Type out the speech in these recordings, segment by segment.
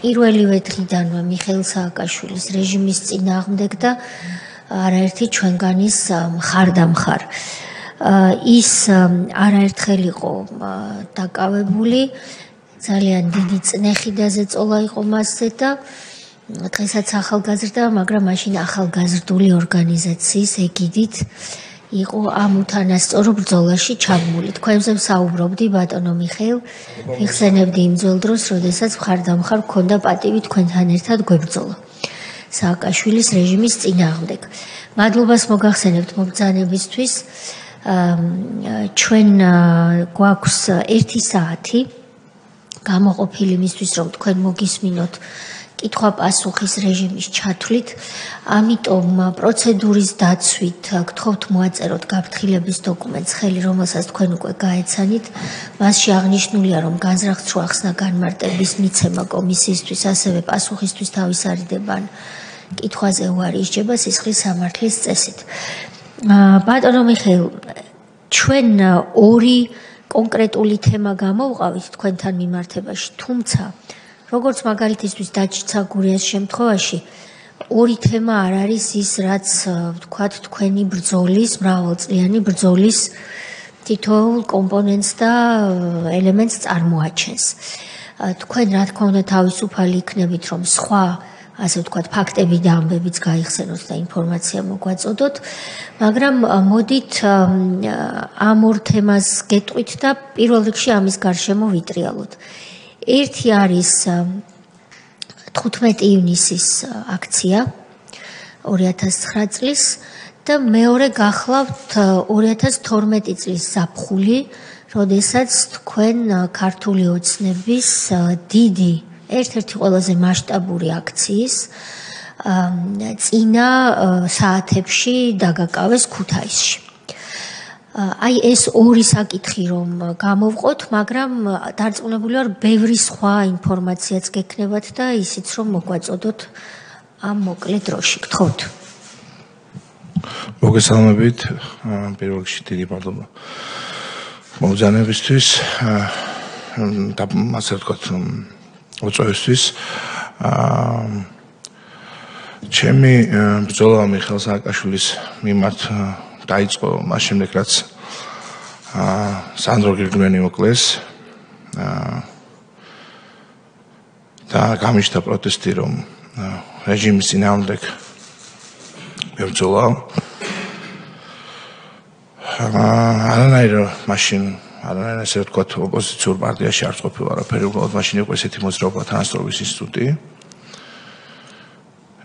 პირველივე დღიდანვე მიხეილ სააკაშვილის რეჟიმის წინააღმდეგ და არაერთი ჩვენგანის მხარდამხარ. ის არაერთხელ იყო დაკავებული, ძალიან დიდი წნეხი და ზეწოლა იყო მასზე და დღესაც ახალგაზრდა, მაგრამ მაშინ ახალგაზრდული ორგანიზაციის ეგიდით იყო ამ უთანასწორო ბრძოლაში ჩაბმული. თქვენზე ვსაუბრობდი, ბატონო მიხეილ, ვიხსენებდი იმ ძველ დროს, როდესაც მხარდამხარ გქონდა პატივი თქვენთან ერთად გვებრძოლა სააკაშვილის რეჟიმის წინააღმდეგ. მადლობას მოგახსენებთ მობრძანებისთვის. ჩვენ გვაქვს 1 საათი გამოყოფილი იმისთვის, რომ თქვენ მოგისმინოთ კითხვა-პასუხის რეჟიმის ჩათვლით, ამიტომ პროცედურის დაცვით გთხოვთ მოაწეროთ გაფრთხილების დოკუმენტს ხელი, რომელსაც თქვენ უკვე გაეცანით. მასში აღნიშნულია, რომ განზრახს რო ახსნა განმარტების მიცემა კომისიისთვის, ასევე პასუხისთვის თავის არიდებან კითხვაზე უარი ისჯება სისხლის სამართლის წესით. ბატონო მიხეილ, ჩვენ ორი კონკრეტული თემა გამოვყავით თქვენთან მიმართებაში, თუმცა როგორც მაგალითისთვის დაჭრა გურიას შემთხვევაში, ორი თემა არ არის ის, რაც ვთქვათ, თქვენი ბრძოლის, მრავალწლიანი ბრძოლის თითოეულ კომპონენტს და ელემენტს წარმოაჩენს. თქვენ რა თქმა უნდა თავისუფალი იქნებით, რომ სხვა ასე ვთქვათ, ფაქტები და ამბებიც გაიხსენოთ და ინფორმაცია მოგვაწოდოთ, მაგრამ მოდით ამ ორ თემას გეტყვით და პირველ რიგში ამის გარშემო ვიტრიალოთ. ერთი არის 15 ივნისის აქცია 2009 წლის და მეორე გახლავთ 2012 წლის ზაფხული, როდესაც თქვენ ქართული ოცნების დიდი ერთ-ერთი ყველაზე მასშტაბური აქციის წინა საათებში დაგაკავეს ქუთაისში. აი ეს ორი საკითხი რომ გამოვყოთ, მაგრამ დარწმუნებული ვარ, ბევრი სხვა ინფორმაციაც გექნებათ და ისიც რომ მოგვაწოდოთ ამ მოკლე დროში. გთხოვთ. მოგესალმებით, პირველ რიგში დიდი მადლობა მობრძანებისთვის და ასე ვთქვათ, უწევისთვის. ჩემი ბრძოლა მიხეილ სააკაშვილის მიმართ დაიწყო მას შემდეგ, რაც სანდრო გირგმენი მოკლეს და გამიშთა პროტესტი, რომ რეჟიმის წინააღმდეგ მებრძოლა. არანაირ მაშინ ასე ვთქვათ, ოპოზიციურ პარტიაში არც ყოფილა არაფერი, უბრალოდ მაშინ იყო ესეთი მოძრაობა თანასწორობის ინსტიტუტი.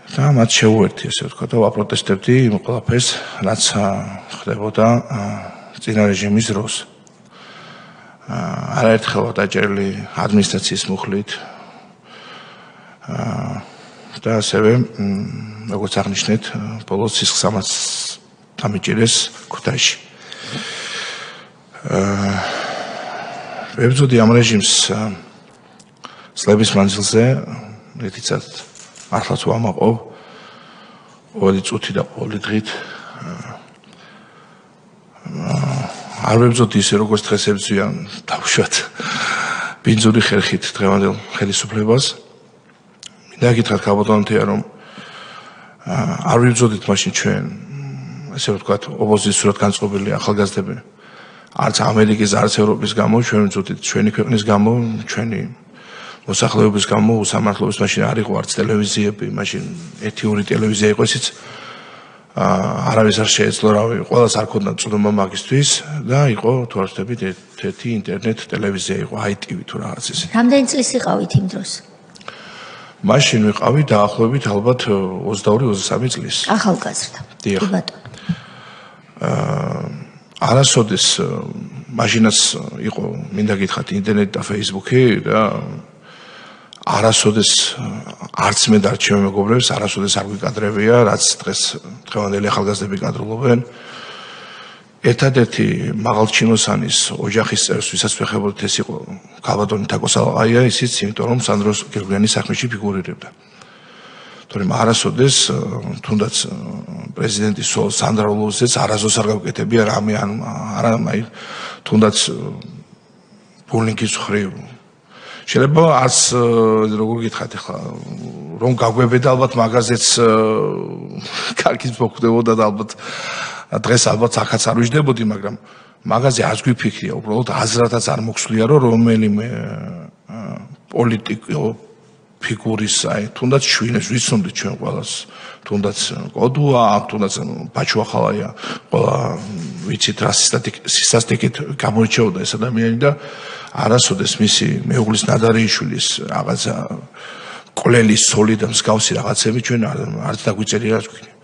და მათ შეუერთდი, ასე ვთქვათ, და ვაპროტესტებდი იმ ყველაფერს, რაც ხდებოდა წინა რეჟიმის დროს. არაერთხელ დაჭერილი ადმინისტრაციის მუხლით და ასევე, როგორც აღნიშნეთ, ბოლოს სისხლსამართლს დამიჭირეს ქუთაისში. ვებრძოდი ამ რეჟიმს წლების მანძილზე, რითიცაც მართლაც ვამაყობ, ყოველი წუთი და ყოველი დღით. არ ვებრძოდი ისე, როგორც დღეს ებრძვიან დავუშვათ ბინძური ხერხით დღევანდელ ხელისუფლებას. მინდა გითხრათ ქალბატონთია, რომ არ ვებრძოდით მაშინ ჩვენ, ასე ვთქვათ, ოპოზიციურად განწყობილი ახალგაზრდები, არც ამერიკის, არც ევროპის გამო, ჩვენ ვებრძოდით ჩვენი ქვეყნის გამო, ჩვენი მოსახლეობის გამო, უსამართლობის მაშინ არ იყო არც ტელევიზიები, მაშინ 1-2 ტელევიზია იყო, ისიც არავის არ შეეძლო, რავი, ყველას არ ქონდა წვდომა მაგისთვის და იყო, თუ არ ვთქვით, ერთი ინტერნეტ ტელევიზია იყო, ITV თუ რაღაც ისე. რამდენი წლის იყავით იმ დროს? მაშინ ვიყავი დაახლოებით ალბათ 22-23 წლის. ახალგაზრდა. კი ბატონო. არასოდეს მაშინაც იყო, მინდა გითხრათ, ინტერნეტი და Facebook-ი და არასოდეს არც მე და არც ჩემი მეგობრებს არასოდეს არ გვიკადრებია, რაც დღევანდელი ახალგაზრდები კადრულობენ. ერთადერთი მაღალჩინოსანის ოჯახის წევრს, ვისაც ვეხებოდით, ეს იყო ქალბატონი თაკო სალაყაია, ისიც იმიტომ, რომ სანდრო გირგმენის საქმეში ფიგურირებდა. თორემ არასოდეს თუნდაც პრეზიდენტის სულ სანდრა ლუზეც არასოდეს არ გავკეთებია რამე არა, თუნდაც ბულინგის ხრივ შეიძლება არც როგორ გითხათ ახლა რომ გაგვებედა ალბათ მაგაზეც კარგიც მოხდებოდა და ალბათ დღეს ალბათ ახაც არ ვიждებოდი, მაგრამ მაგაზე არც გვიფიქრია, უბრალოდ აზრადაც არ მოხსლია, რომ რომელიმე პოლიტიკო ფიგურის, თუნდაც ჩვენს ვიცნობთ ჩვენ ყველას, თუნდაც კოდუა, თუნდაც ბაჩუახალაია, ყველა ვიცით რა სისასტიკით გამორჩეოდა ეს ადამიანი და არასოდეს მისი მეუღლის ნადარიშვილის რაღაცა კვლელის სოლი და მსგავსი რაღაცები ჩვენ არც დაგვიწერია რაც გვქონია.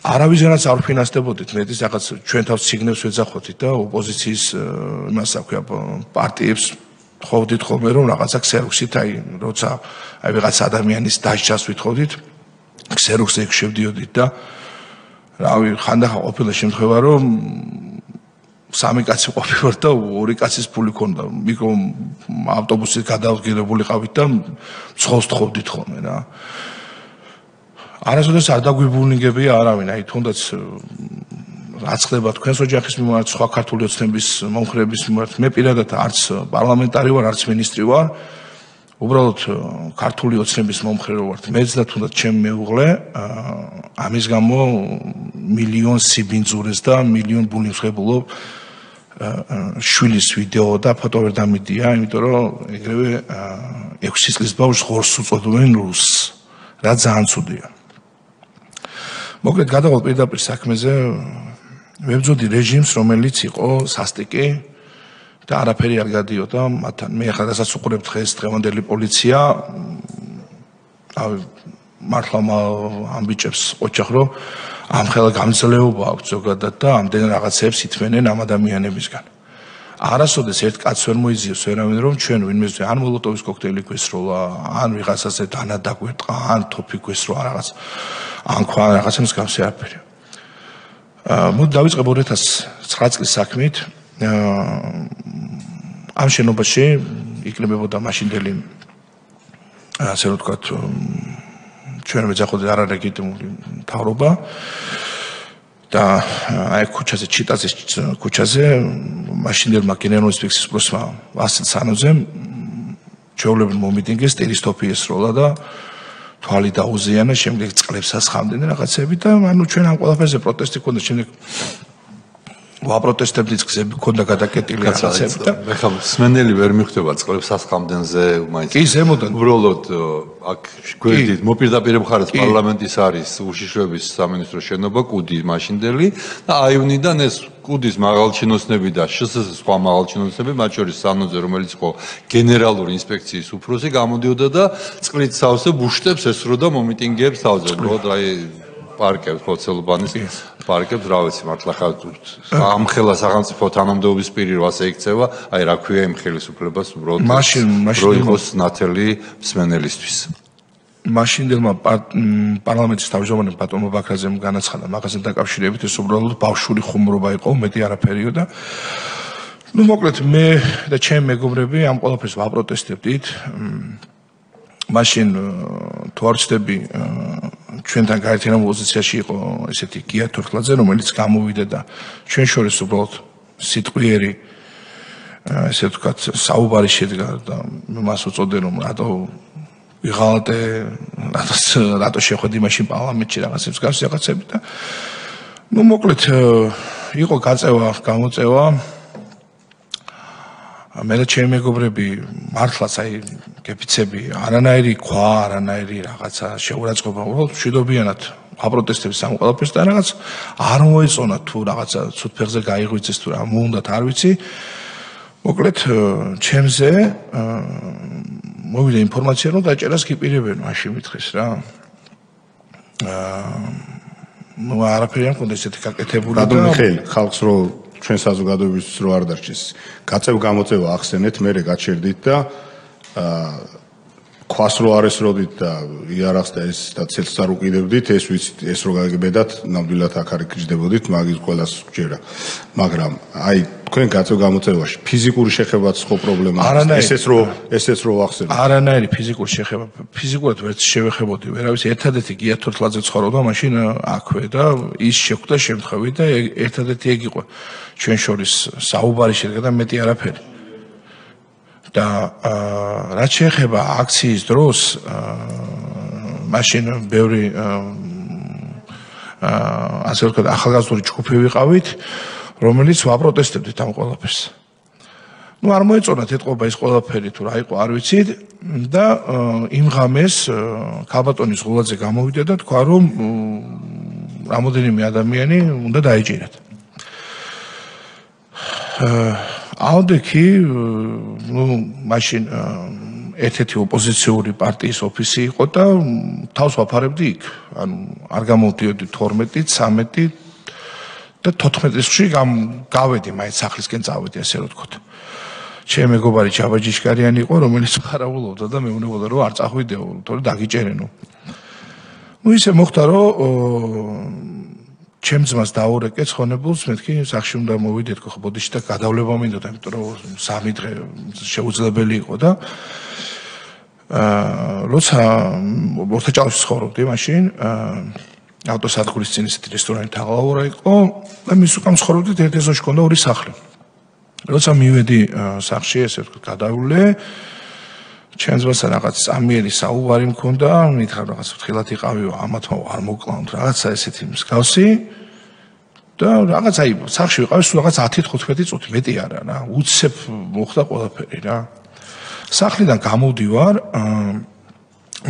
არავისგანაც არ ვფინანსდებოდით, მეტის რაღაც ჩვენ თავს სიგნებს ვეძახოთით და ოპოზიციის იმას აქვია პარტიებს ხოვდით ხოლმე რომ რაღაცა ქსეროქსით, როცა ვიღაც ადამიანის დასჯას ვითხოვდით, ქსეროქსზე შევდიოდით და რავი, ხანდახან ყოფილა შემთხვევა რომ სამი კაცი ყოფილიყავ და ორი კაცის ფული ქონდა. მიკრო ავტობუსით გადავდგირებულიყავით და მცხოლს თხოვდით ხოლმე რა. არასოდეს არ დაგვიბურნიგებია არავინ, თუნდაც რაც ხდება თქვენს ოჯახის მიმართ, სხვა ქართული ოცნების მომხრეების მიმართ, მე პირადად არც პარლამენტარი ვარ, არც მინისტრი ვარ. უბრალოდ ქართული ოცნების მომხრე ვარ. მეც და თუნდაც ჩემი მეუღლე ამის გამო მილიონ სიბინძურეს და მილიონ ბუნივსხებულობ შვილის ვიდეო და ფოტო ვერ დამიდია, იმიტომ რომ ეგრევე 6 წლის ბავშვს ღორს უწოდებენ რუსს, რა ძალიან ცუდია. მოკლედ გადავალ პირდაპირ საქმეზე, ვებძოდი რეჟიმს, რომელიც იყო სასტიკი და არაფერი არ გადიოდა მათთან. მე ახლა რასაც უყურებ დღევანდელი პოლიცია, მართლა ამბიჭებს ოჯახს, რომ ამხელა გამძლეობა აქვს ზოგადად და ამდენ რაღაცებს ითმენენ ამ ადამიანებისგან. არასოდეს ერთ კაცს ვერ მოიძიებს ვერავინ რომ ჩვენ ვინმეს ან მოლოტოვის კოქტეილი გვესროლა, ან ვიღაცაზე დანა დაგვერტყა, ან თოფი გვესროლა რაღაც, ან ქვა რაღაცა მსგავსი არაფერი. მოდი დავიწყებ 2009 წლის საქმით. ამ შენობაში იკრებებოდა მაშინდელი ასე რომ ვთქვათ ჩვენ ვეძახოდით არალეგიტიმური მთავრობა და აი ქუჩაზე ჩიტაძის ქუჩაზე მაშინდელმა გენერალური ინსპექციის პროფესორმა ვასილ სანოძემ ჩვეულებრივ მომიტინგეს ტერისტოფი ესროლა და თვალი დაუზიანა, შემდეგ წყლებსაც ხამდენ რაღაცები და ანუ ჩვენ ამ ყველაფერზე პროტესტი ქონდა, შემდეგ ვაპროტესტებდით, გზები ქონდა გადაკეტილი რაღაცები და მე ხომ სმენელი ვერ მიხვდება წყლებს ასხამდენზე მაინც კი ზემოდან უბრალოდ აქ გვერდით მოპირდაპირე მხარეს პარლამენტის არის უშიშროების სამინისტრო შენობა კუდი მაშინდელი და აივნიდან ეს კუდის მაღალჩინოსნები და შსს სხვა მაღალჩინოსნები მათ შორის სანოძე რომელიც იყო გენერალური ინსპექციის უფროსი გამოდიოდა და წყლით სავსე ბუშტებს ესროდა მომიტინგეებს თავზე უბრალოდ აი პარკებს ხოცელუბანის პარკებს რა ვიცი მართლა ხა ამხელა სახელმწიფო თანამდებობის პირი ასე იქცევა აი რა ქვია იმ ხელისუფლებას უბრალოდ მაშინ რო იყოს ნათელი მსმენელისთვის მაშინდელმა პარლამენტის თავმჯდომარემ ბატონმა ბაქრაძემ განაცხადა მაგასთან დაკავშირებით ეს უბრალოდ ბავშვური ხუმრობა იყო მეტი არაფერიო და ну მოკლედ მე და ჩემი მეგობრები ამ ყველაფერს ვაპროტესტებდით მაშინ თუ არ ვცდები ჩვენთან გაერთიანებულ პოზიციაში იყო ესეთი გია თორხლაძე რომელიც გამოვიდა და ჩვენ შორის უბრალოდ სიტყვიერი ესე ვთქვათ საუბარი შედგა და მას უწოდე რომ ვიღალატე რატო შეხვედი მაშინ პარლამენტში რაღაცებს გარს რაღაცები და ну მოკლედ იყო გაწევა გამოწევა მე და ჩემი მეგობრები მართლაც აი გეფიცები არანაირი ქვა არანაირი რაღაცა შეურაცხყოფა უბრალოდ მშვიდობიანად აპროტესტებს ამ ყველაფერს და რაღაც არ მოეწონა თუ რაღაცა ცუდ ფეხზე გაიღვიძეს თუ რა მოუნდათ არ ვიცი მოკლედ ჩემზე მოვიდა ინფორმაცია რომ დაჭერას გიპირებენ მაშინ მითხეს რა ну არაფერი არ მქონდა ესეთი გაკეთებული და მიხეილ ხალხს რო ჩვენ საზოგადოების რო არ დარჩეს გაწევ გამოწევა ახსენეთ მე გაჩერდით და ქვას რო არ ესროდით და იარაღს და ეს და ცელს არ უკიდებდით ეს ვიცით ეს რო გაგებედათ ნამდვილად აქ არ გიждდებოდით მაგის ყველას გჯერა მაგრამ აი თქვენ გაწევ გამოწევაში ფიზიკური შეხებაც ხო პრობლემა არის ესეც რო ახსენეთ არანაირი ფიზიკური შეხება ფიზიკურად ვერც შევეხებოდი ვერავის ერთადერთი გია თორთლაძე ცხოვრობდა მაშინ აქვე და ის შეხვდა შემთხვევით და ერთადერთი ეგ იყო ჩვენ შორის საუბარი შედგა და მეტი არაფერი და რაც შეეხება აქციის დროს მაშინ ბევრი ასე ვთქვათ ახალგაზრდული ჯგუფი ვიყავით, რომელიც ვაპროტესტებდით ამ ყველაფერს. ნუ არ მოეწონათ ეთყობა ის ყველაფერი თუ რა იყო არ ვიცით და იმ ღამეს ქალბატონის ღულაძე გამოვიდა და თქვა რომ რამოდენიმე ადამიანი უნდა დაეჭირათ. აუდექი ნუ მაშინ ერთ-ერთი ოპოზიციური პარტიის ოფისი იყო და თავს ვაფარებდი იქ. ანუ არ გამოვდიოდი 12, 13 და 14 წუთში გავედი მაინც სახლისკენ წავედი ასე რომ ვთქვათ. ჩემი მეგობარი ჯაბაჯიშკარიანი იყო, რომელიც ფარავულობდა და მეუბნებოდა რომ არ წახვიდეო, თორე დაგიჭერენო. ნუ ისე მოხდა რომ ჩემ ძმას დაურეკე ცხონებულს, მეთქი სახში უნდა მოვიდეთ ხო ბოდიში და გადავლება მინდოდა, იმიტომ რომ 3 დღე შეუძლებელი იყო და როცა ორთაჭალში ცხოვრობდი მაშინ ავტოსადგურის წინ ისეთი რესტორანი თაღლაურა იყო და მის უკან ცხოვრობდით ერთ ეზოში ჰქონდა 2 სახლი. როცა მივედი სახლში ესე ვთქვათ გადავლე ჩემს ძმასა რაღაც წამიერი საუბარი მქონდა, მითხრა რაღაც ფრთხილად იყავიო, ამათმა არ მოკლავთ რაღაცა ესეთი მსგავსი და რაღაც აი სახლში ვიყავი სულ რაღაც 10-15 წუთი მეტი არა რა, უცებ მოხდა ყველაფერი რა. სახლიდან გამოვდივარ,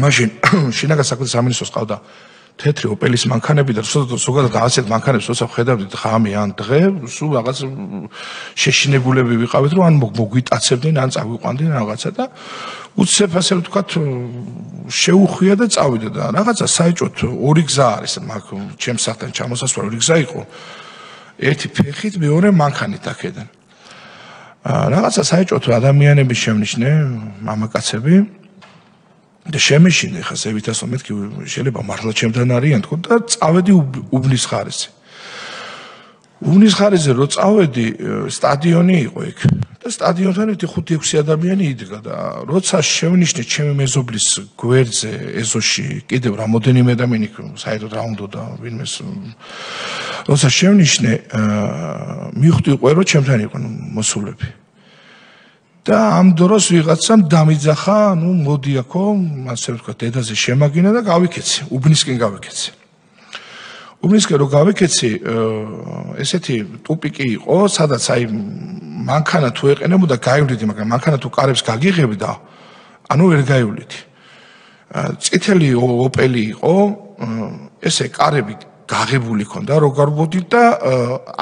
მაშინ შინაგან საქმეთა სამინისტროს ყავდა თეთრი ოპელის მანქანები და ზოგადად ასეთ მანქანებს როცა ვხედავდით ღამე ან დღე, სულ რაღაც შეშინებულები ვიყავით, რომ ან მოგვიტაცებდნენ, ან წავიყვანდნენ რაღაცა და უცებ ასე ვთქვათ შეუხვია და წავიდა და რაღაცა საეჭვოდ 2 გზა არის მაგ ჩემს სახლთან ჩამოსასვლელი 2 გზა იყო. ერთი ფეხით, მეორე მანქანით აქედან. რაღაცა საეჭვოდ ადამიანები შემნიშნე, მამაკაცები და შემეშინე ხა ზევითასო მეთქი შეიძლება მართლა ჩემთან არიან თქო და წავედი უბნის ხარისზე. უბნის ხარისზე რო წავედი, სტადიონი იყო იქ და სტადიონთან ერთი 5-6 ადამიანი იდგა და როცა შევნიშნე ჩემი მეზობლის გვერდზე ეზოში კიდევ რამოდენიმე ადამიანი საერთოდ რა უნდოდა ვინმეს როცა შევნიშნე მივხვდი უკვე რომ ჩემთან იყვნენ მოსულები. და ამ დროს ვიღაცამ დამიძახა, ნუ მოდი აქო, ასე ვთქვათ, დედაზე შემაგინა და გავიქეცი, უბნისკენ გავიქეცი. უბნისკენ რო გავიქეცი, ესეთი ტუპიკი იყო, სადაც აი მანქანა თუ ეყენებოდა, გაივლიდი, მაგრამ მანქანა თუ კარებს გაგიღები და ანუ ვერ გაივლიდი. წითელი ოპელი იყო, ესე კარები გაღებული ქონდა, რო გარბოდი და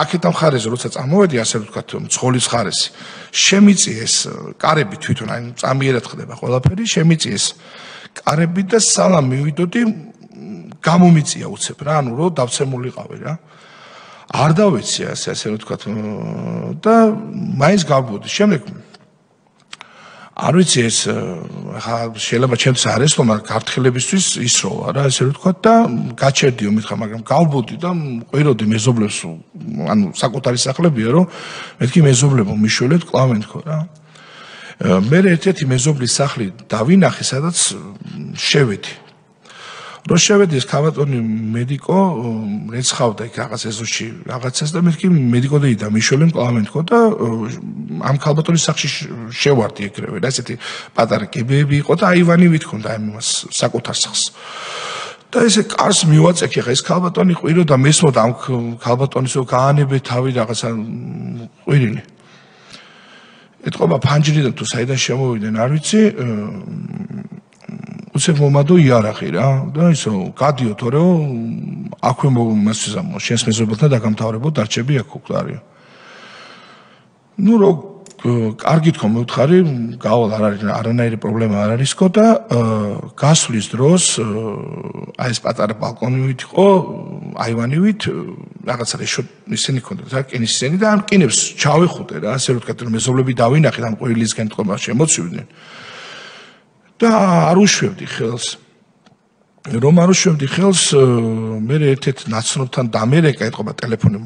აქეთან ხარეზე როცა წამოვედი, ასე ვთქვათ, მცხოლის ხარესი. შემიწიეს კარები თვითონ, აი წამიერად ხდება ყველაფერი, შემიწიეს კარები და სალამ მივიდოდი, გამომიწია უცებ რა, ანუ რო დავცემულიყავი რა. არ დავიცი ასე ვთქვათ და მაინც გავბოდი. შემდეგ არ ვიცი ეს ხა შეიძლება ჩემთვის არ ესლო, მაგრამ გაფრთხილებისთვის ისროლა რა, ესე ვთქვათ და გაჩერდიო მითხრა, მაგრამ გავბოდი და ყვიროდი მეზობლებს, ანუ საკუთარი სახლებია, რომ მეთქი მეზობლებო მიშველეთ კლავენ თქო რა. მე ერთ-ერთი მეზობლის სახლი დავინახე, სადაც შევედი. რო შევედი ეს ქალბატონი მედიკო რეცხავდა იქ რაღაც ეზოში რაღაცას და მეთქი მედიკო და მიშველენ კლავენ თქო და ამ ქალბატონის სახლში შევარდი ეგრევე და ესეთი პატარა კიბეები იყო და აივანი ვითქონდა ამას საკუთარ სახლს. და ესე კარს მივაწექი ხა ეს ქალბატონი ყვირო და მესმოდა ამ ქალბატონისო გაანებე თავი რაღაცა ყვირილი. ეთყობა ფანჯრიდან თუ საიდან შემოვიდნენ არ ვიცი, უცებ მომადო იარაღი რა და ისო გადიო თორე აქვე მომასწამო შენს მეზობელთან დაგამთავრებო დარჩები აქ უკლარიო. ნუ რო კარგი თქო მოვთხარი, გავალ არ არის არანაირი პრობლემა არ არისკო და გასვლის დროს აი ეს პატარა ბალკონივით იყო, აივანივით რაღაცა ისინი ქონდათ რა, რკინის ისინი და ამ რკინებს ჩავეხუტე რა, ასე რომ ვთქვათ, მეზობლები დავინახეთ ამ ყვირილისგან თქო შემოცივდნენ. და არ უშვებდი ხელს. რომ არ უშვებდი ხელს, მე ერთ-ერთ ნაცნობთან დამერეკა, ეთყობა ტელეფონი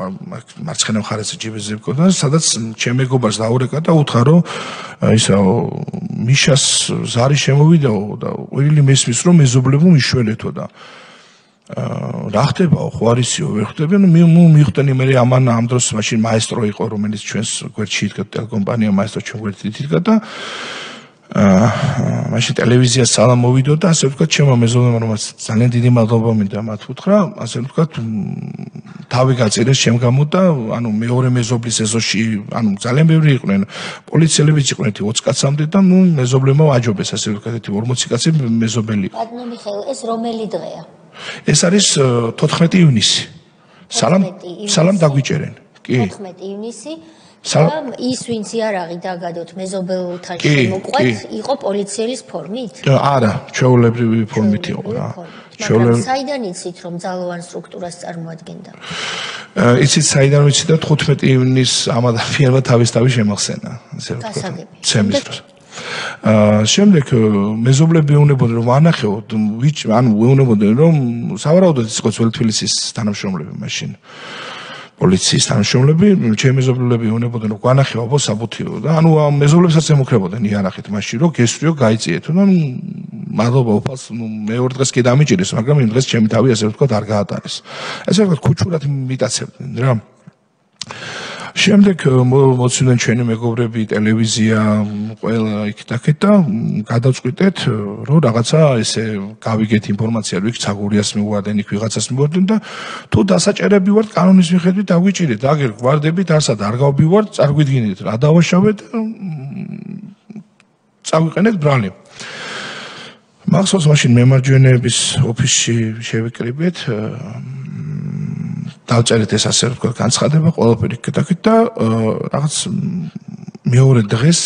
მარცხენა მხარეზე ჯიბეზე მქონდა, სადაც ჩემ მეგობარს დაურეკა და უთხრა, რომ ისა მიშას ზარი შემოვიდაო და ყვირილი მესმის, რომ მეზობლებო მიშველეთო და რა ხდებაო, ხო არისიო, ვერ ხდება, მივხვდენი მე ამან ამ დროს მაშინ მაესტრო იყო, რომელიც ჩვენს გვერდში იდგა ტელეკომპანია მაესტრო ჩვენ გვერდით იდგა და მაშინ ტელევიზია სალამ მოვიდო და ასე ვთქვათ, ჩემო მეზობლებმა რომელსაც ძალიან დიდი მადლობა მინდა მათ უთხრა, ასე ვთქვათ, თავი გაწირეს ჩემ გამო და ანუ მეორე მეზობლის ეზოში, ანუ ძალიან ბევრი იყვნენ, პოლიციელებიც იყვნენ 20 კაცამდე და მეზობლებმა ვაჯობეს, ასე ვთქვათ, 40 კაცი მეზობელი. ბატონო მიხეილ, ეს რომელი დღეა? ეს არის 14 ივნისი. სალამ დაგვიჭერენ. კი. 14 ივნისი. ის ვინც იარაღი დაგადოთ მეზობელთან შემოყვეთ, იყო პოლიციელის ფორმით? არა, ჩვეულებრივი ფორმით იყო რა. მაგრამ საიდან იცით რომ ძალოვან სტრუქტურას წარმოადგენდა? იცით საიდან ვიცით და 15 ივნის ამ ადამიანმა თავისთავად შემახსენა, ასე ვთქვათ. ცემის დროს. შემდეგ მეზობლები უნებოდნენ რომ ანახეოთ, ანუ უნებოდნენ რომ სავარაუდოდ ის იყო ძველი თბილისის თანამშრომლები მაშინ. პოლიციის თანამშრომლები, ჩემი მეზობლები უნებოდნენ რომ განახევა აბა საბუთიო და ანუ ამ მეზობლებსაც ემუქრებოდნენ იარაღით მაშინ რომ გესწრიო გაიწიეთო და მადლობა უფალს მეორე დღეს კი დამიჭირეს, მაგრამ იმ დღეს ჩემი თავი ასე ვთქვათ არ გაატარეს. ესე ვთქვათ ქუჩურად მიტაცებდნენ რა. შემდეგ მოცვდნენ ჩვენი მეგობრები ტელევიზია ყველა იქ-თაქეთ და გადავწყვიტეთ რომ რაღაცა ესე გავიგეთ ინფორმაცია რომ იქ ცაგურიას მიუვარდნენ იქ ვიღაცას მიუვარდნენ და თუ დასაჭერები ვართ კანონის მიხედვით დაგვიჭირეთ აგერ გვარდებით არსად არ გავბივართ წარგვიდგინეთ რა დავაშავეთ წავიყენეთ ბრალი მახსოვს მაშინ მემარჯვენეების ოფისში შევიკრიბეთ დავწერეთ ეს ასე ვთქვათ განცხადება ყველაფერი კეთაკეთ და რაღაც მეორე დღეს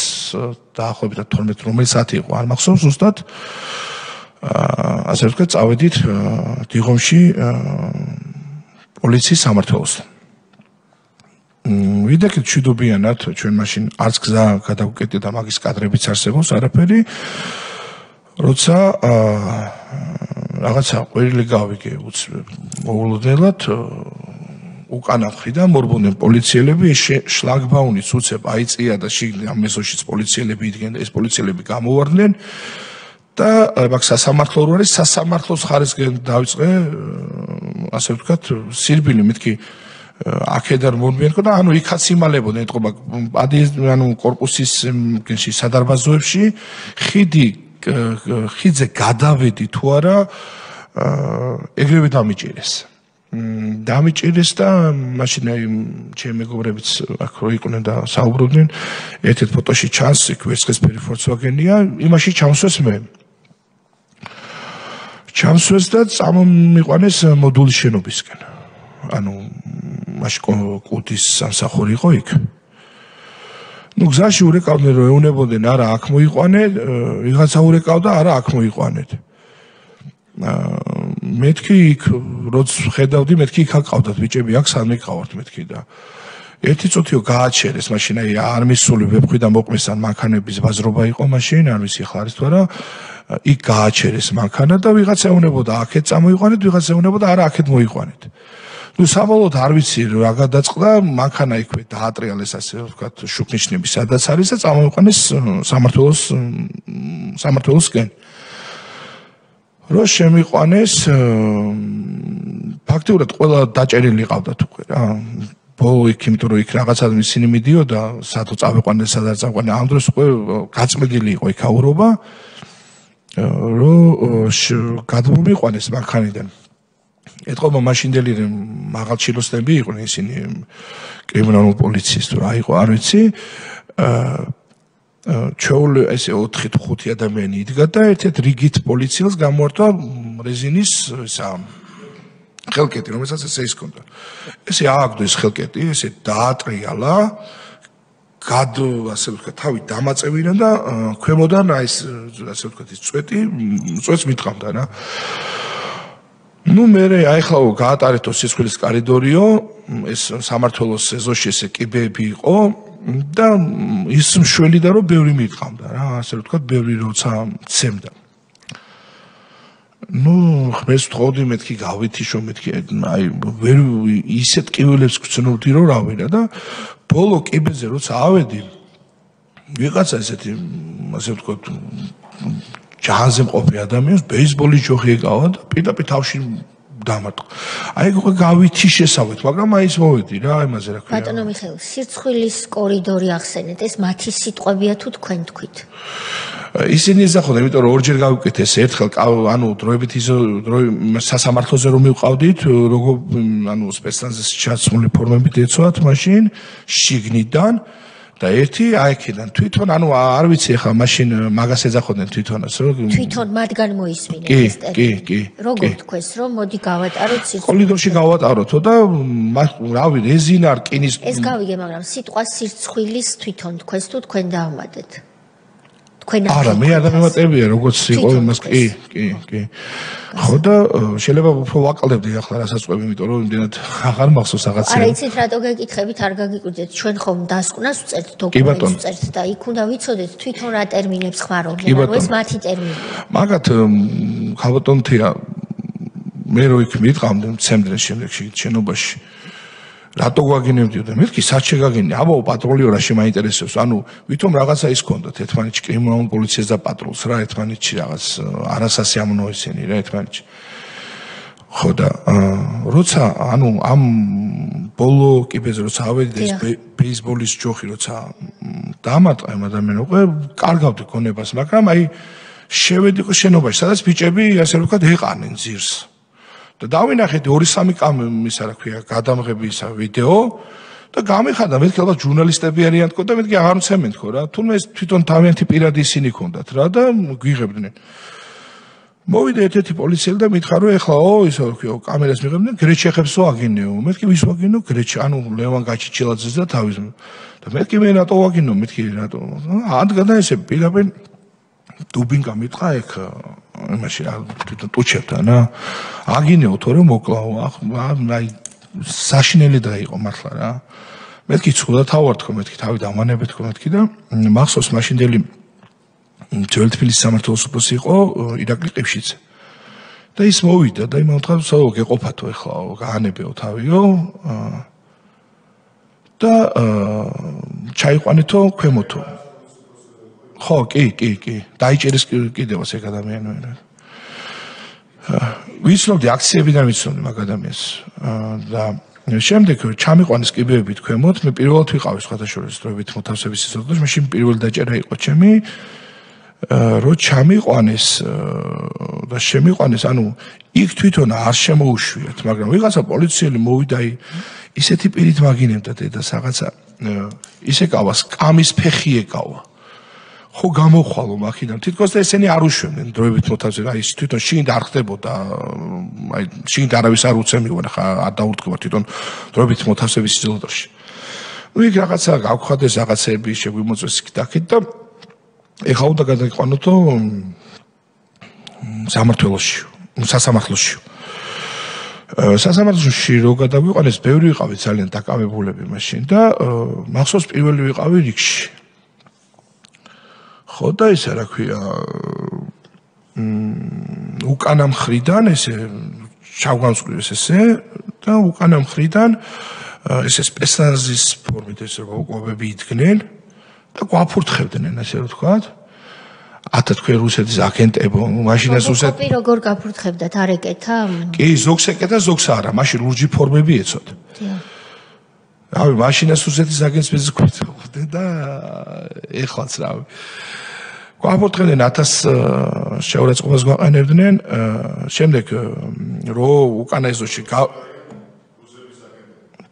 დაახლოებით 12 რომელი საათი იყო არ მახსოვს ზუსტად ასე ვთქვათ წავედით დიღომში პოლიციის სამმართველოსთან ვიდექით მშვიდობიანად ჩვენ მაშინ არც გზა გადავუკეტეთ და მაგის კადრებიც არსებობს არაფერი როცა რაღაცა ყვირილი გავიგე მოულოდნელად უკანა მხრიდან მორბოდნენ პოლიციელები შლაგბაუნით უცებ აიწია და შიგნით ამ მეზოშიც პოლიციელები იდგნენ და ეს პოლიციელები გამოვარდნენ და მაგ სასამართლო რო არის სასამართლოს ხარისხენ დავიწყე ასე ვთქვათ სირბილი მეთქი აქედან მომბიენკო და ანუ იქაც იმალებოდნენ ეთყობა ანუ კორპუსის სადარბაზოებში ხიდზე გადავედი თუ არა ეგრევე დამიჭირეს და მაშინ აი ჩემი მეგობრებიც აქ რო იყვნენ და საუბრობდნენ ერთ-ერთ ფოტოში ჩანს იქ ვერცხლისფერი Volkswagen-ია იმაში ჩამსვეს მე ჩამსვეს და წამომიყვანეს მოდულის შენობისკენ ანუ მაშინ კუდის სამსახური იყო იქ ну გზაში ურეკავდნენ რომ ეუნებოდნენ არა აქ მოიყვანე ვიღაცა ურეკავდა არა აქ მოიყვანეთ მეთქი იქ როც ხედავდი მეთქი იქ აკავდათ ბიჭები აქ სამი ყავართ მეთქი და ერთი წუთიო გააჩერეს მაშინ აი არ მისული ვებხვი და მოყმესან მანქანების ბაზრობა იყო მაშინ არ ვიცი ხარ ის თუ არა იქ გააჩერეს მანქანა და ვიღაცა ეუნებოდა აქეთ წამოიყვანეთ ვიღაცა ეუნებოდა არა აქეთ მოიყვანეთ ну საბოლოოდ არ ვიცი რა გადაწყდა მანქანა იქვე დაატრიალეს ასე ვთქვათ შუქნიშნები სადაც არის და წამოიყვანეს სამმართველოსკენ რო შემიყვანეს ფაქტიურად ყველა დაჭერილი ყავდათ უკვე რა ბოლო იქ იმიტომ რომ იქ რაღაცა ისინი მიდიოდა სადო წავიყვანეს სადაც წავიყვანე ამ დროს უკვე გაწმენდილი იყო იქ აურობა რო გადმომიყვანეს მანქანიდან ეთყობა მაშინდელი მაღალჩილოსნები იყვნენ ისინი კრიმინალურ პოლიციის თუ რა იყო არ ვიცი ჩეულ ესე 4-5 ადამიანი იდგა და ერთ-ერთ რიგით პოლიციელს გამოართვა რეზინის ისა ხელკეტი რომელსაც ესე ის ჰქონდა ესე ააგდო ეს ხელკეტი ესე დაატრიალა ასე ვთქვათ თავი დამაწევინა და ქვემოდან აი ეს ასე ვთქვათ ის წვეტს მიტყავდა რა ну მე აიხლაო გაატარეთო სისხლის კორიდორიო ეს სამმართველოს ეზოში ესე კიბეები იყო და ის მშველი და რომ ბევრი მიტყავდა რა ასე ვთქვათ ბევრი როცა ცემდა ну ხმეს ვთხოვდი მეთქი გავითიშო მეთქი აი ვერ ისეთ კიბეებს გწნობდი რომ რავირა და ბოლო კიბეზე როცა ავედი ვიღაცა ესეთი ასე ვთქვათ ჯანზე მყოფი ადამიანს ბეისბოლის ჯოხი ეკავა და პირდაპირ თავში დამარტყა. აი გავითი შესავით, მაგრამ აი ის მოვედი რა, იმაზე რა ქვია. ბატონო მიხეილ, სირცხვილის კორიდორი ახსენეთ, ეს მათი სიტყვებია თუ თქვენ თქვით? ისინი ეზახოდნენ, იმიტომ რომ ორჯერ გავიკეთეს ერთხელ, ანუ დროებით სასამართლოზე რომ მივყავდით, როგორ ანუ სპეცნაზის ჩაცმული ფორმებით ეცვათ მაშინ შიგნიდან და ერთი აიქიდან თვითონ ანუ არ ვიცი ახლა მაშინ მაგას ეძახოდნენ თვითონაც რომ თვითონ მათგან მოისმინეთ ეს ტერმინი. კი. როგორ თქვეს რომ მოდი გავატაროთ სირცხვილს? კორიდორში გავატაროთო და რავი რეზინა რკინის ეს გავიგე, მაგრამ სიტყვა სირცხვილის თვითონ თქვეს თუ თქვენ დაამატეთ? თქვენ არა მე არ დამემატებია როგორც იყო იმას კი. ხო და შეიძლება უფრო ვაკლდებდი ახლა რასაწყობი, იმიტომ რომ იმდენად აღარ მახსოვს რაღაცა. არა იცით რატო გეკითხებით, არ გაგიკვირდეთ, ჩვენ ხომ დასკვნას ვწერთ, დოკუმენტს ვწერთ და იქ უნდა ვიცოდეთ თვითონ რა ტერმინებს ხმარობდნენ, ანუ ეს მათი ტერმინია. მაგათ ხალბატონთია მე რო იქ მიტყავდნენ მცემდნენ შემდეგში შენობაში რატო გვაგინებდიო და მეთქი სად შეგაგინე აბა პატრულიო რაში მაინტერესებს ანუ ვითომ რაღაცა ის ქონდათ ერთმანეთში კრიმინალურ პოლიციას და პატრულს რა ერთმანეთში რაღაც არასასიამოვნო ისინი რა ერთმანეთში ხო და როცა ანუ ამ ბოლო კიბეზე როცა ავედი ეს ბეისბოლის ჯოხი როცა დამატყა ამ ადამიანს კარგავდი გონებას მაგრამ აი შევედი შენობაში სადაც ბიჭები ასე ვთქვათ ეყანენ ძირს და დავინახეთ 2-3 კამის რა ქვია გადამღებისა ვიდეო და გამიხადა მეთქი ალბათ ჟურნალისტები არიან თქო და მეთქი აღარ მცემენ თქო რა თუნდაც თვითონ თავიანთი პირადი ისინი ქონდათ რა და გვიღებდნენ მოვიდა ერთ-ერთი პოლიციელი და მითხრა რომ ეხლაო ისე რა ქვია კამერას მიღებდნენ გრეჩეხებსო აგინეო მეთქი ვის ვაგინო გრეჩ ანუ ლევან გაჩიჩილაძეს და თავის და მეთქი მე რატო ვაგინო მეთქი რატო ადგა და ესე პირაბენ დუბინგა მითხრა ეგ იმაში რა თვითონ ტუჩებთან რა აგინეო თორე მოკლაო აი საშინელი დღე იყო მართლა რა მეთქი ცუდა თავარ თქო მეთქი თავი დამანებეთ თქო მეთქი და მახსოვს მაშინდელი ძველი თბილისის სამართლოს უფროსი იყო ირაკლი ყიფშიძე და ის მოვიდა და იმავთქა საო გეყოფათო ეხლაო გაანებეო თავიო და ჩაიყვანეთო ქვემოთო ხო კი დაიჭერეს კიდევაც ეგ ადამიანები ვიცნობდი აქციებიდან ვიცნობდი მაგ ადამიანს და შემდეგ ჩამიყვანეს კიბეებით ქვემოთ მე პირველად ვიყავი სხვადასხვა დროებით მოთავსების სისტემაში მაშინ პირველი დაჭერა იყო ჩემი რო ჩამიყვანეს და შემიყვანეს ანუ იქ თვითონ არ შემოუშვიათ მაგრამ ვიღაცა პოლიციელი მოვიდა ისეთი პირით მაგინებდა დედას რაღაცა ისე კავას კამის ფეხი ეკავა ხო გამოვხვალო მაქიდან თითქოს და ესენი არ უშვებდნენ დროებით მოთავსე აი თვითონ შინ არ ხდებოდა აი შინ არავის არ უცემიوان ხა არ დაურტყმა თვითონ დროებით მოთავსების სიძულობაში ну იქ რაღაცა გავხადეს რაღაცები შეგვიმოწეს იქ და ეხლა უნდა გადაიყვანოთო სასამართლოში რო გადაგვიყვანეს ბევრი ვიყავით ძალიან დაკავებულები მაშინ და მახსოვს პირველი ვიყავი რიგში ხო და ისე რა ქვია უკანა მხრიდან ესე ჩავგანსკვლივეს ესე და უკანა მხრიდან ესე სპეცნაზის ფორმით ესე ყვავები იდგნენ და გვაფურთხებდნენ ასე რომ ვთქვათ ათა თქვენ რუსეთის აგენტებო მაშინას რუსეთი როგორ გაფურთხებდათ არ ეკეთა კი ზოგს ეკეთა ზოგს არა მაშინ ლურჯი ფორმები ეცოთ რავი მაშინას რუსეთის აგენტს მეზღვით და ეხლაც რავი გვაფურთხებდნენ 1000 შეურაცხყოფას გვაყენებდნენ შემდეგ რო უკანა ეზოში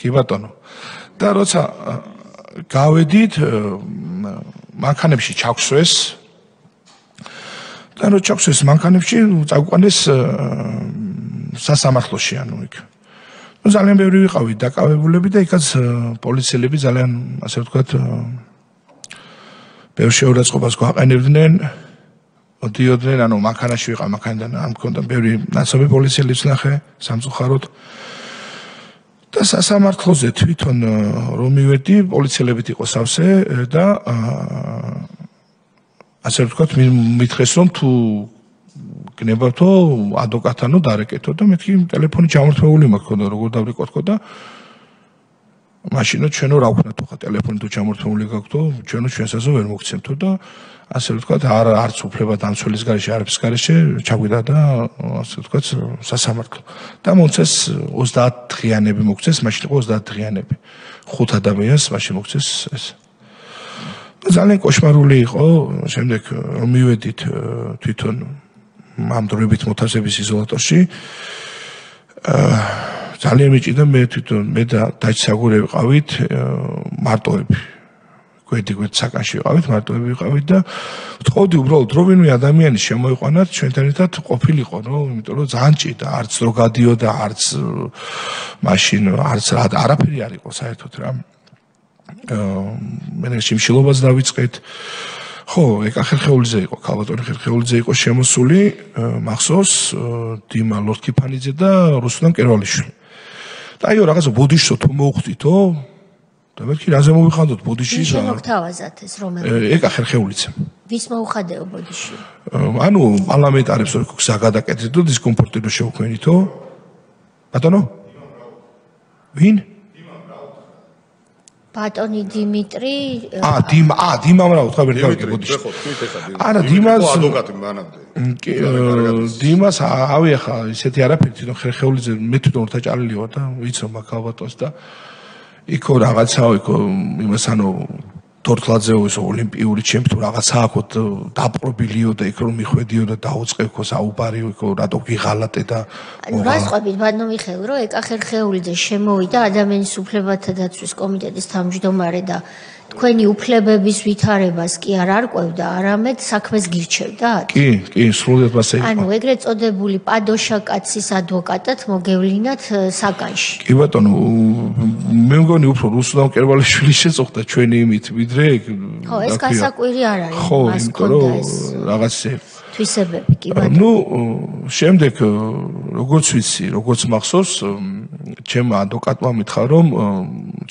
კი ბატონო და როცა გავედით მანქანებში ჩაგვსვეს და რო ჩაგვსვეს მანქანებში წაგვიყვანეს სასამართლოში ანუ იქ ну ძალიან ბევრი ვიყავით დაკავებულები და იქაც პოლიციელები ძალიან ასე ვთქვათ ბევრ შეურაცხყოფას გვაყენებდნენ ოდიოდნენ ანუ მანქანაში ვიყავ მანქანიდან არ მქონდა ბევრი ნაცნობი პოლიციელი ვსნახე სამწუხაროდ და სასამართლოზე თვითონ რომ მივედი პოლიციელებით იყო სავსე და ასე ვთქვათ მითხრეს რომ თუ გნებავთო ადვოკატანო დარეკეთო და მეთქი ტელეფონი ჩამორთმეული მაქონდა როგორ დავრიკოთქო და მაშინო ჩვენო რა ვქნათ ხო ტელეფონი თუ ჩამორთმული გაქვთ ჩვენო ჩვენსაზე ვერ მოგცემთო და ასე ვთქვათ არც უფლება დამცველის garaშე არაფრის garaშე ჩაგვიდა და ასე ვთქვათ სასამართლო და მოწეს 30 დღიანები მოგწეს მაშინ იყო 30 დღიანები 5 ადამიანს მაშინ მოგწეს ეს ძალიან კოშმარული იყო შემდეგ რომ მივედით თვითონ ამ დროებით მოთავსების იზოლატორში ძალიან მიჭირდა მე თვითონ მე და დაჩსაგურე ვიყავით მარტოები გვერდ საკანში ვიყავით მარტოები ვიყავით და ვთხოვდი უბრალოდ რომ ვინმე ადამიანი შემოიყვანათ ჩვენთან ერთად ყოფილიყო რომ იმიტომ რომ ძალიან ჭირდა არც რო გადიოდა არც მაშინ არც არაფერი არ იყო საერთოდ რა მე შიმშილობას დავიწყეთ ხო ეკა ხერხეულიძე იყო ქალბატონი ხერხეულიძე იყო შემოსული მახსოვს დიმა ლორთქიფანიძე და რუსლან კერვალიშვილი და აიო რაღაცა ბოდიშო თუ მოუხდითო და მეთქი რაზე მოვიხანდოთ ბოდიში ვის შემოგთავაზათ ეს რომელი ეკა ხერხეულიძე ვის მოუხადეო ბოდიში ანუ პარლამენტარებს რო გზა გადაკეთეთ და დისკომფორტი რო შევქმნითო ბატონო ვინ ბატონი დიმიტრი დიმა რა ვთქვა ვერ გავიგე ბოდიში არა დიმას ადვოკატი მანამდე დიმას ავი ახლა ისეთი არაფერი თვითონ ხერხეულიძე მე თვითონ ურთაჭალილი ვარ და ვიცო მაგალბატონს და იქო რაღაცაო იქო იმას ანუ თორთლაძეო ის ოლიმპიური ჩემპიონი რაღაცა აქო დაპყრობილიო და იქ რომ მიხვედიო და დაუწყებო საუბარიო იქო რატო გიღალატე და რასყვებით ბატონო მიხეილ რომ ეკა ხერხეულიძე შემოვიდა ადამიანის უფლებათა დაცვის კომიტეტის თავმჯდომარე და თქვენი უფლებების ვითარებას კი არ არკვევდა, არამედ საქმეს გირჩევდა? კი, სრულად მასე იყო. ანუ ეგრეთ წოდებული პადოშა კაცის ადვოკატად მოგევლინათ საკანში. კი ბატონო, მე მგონი უფრო რუსლან კერვალიშვილი შეწუხდა ჩვენი იმით, ვიდრე ხო, ეს გასაკვირი არ არის, მას ქონდა ეს რაღაცე თვისებები, კი ბატონო. ნუ შემდეგ როგორც ვიცი, როგორც მახსოვს, ჩემმა ადვოკატმა მითხრა, რომ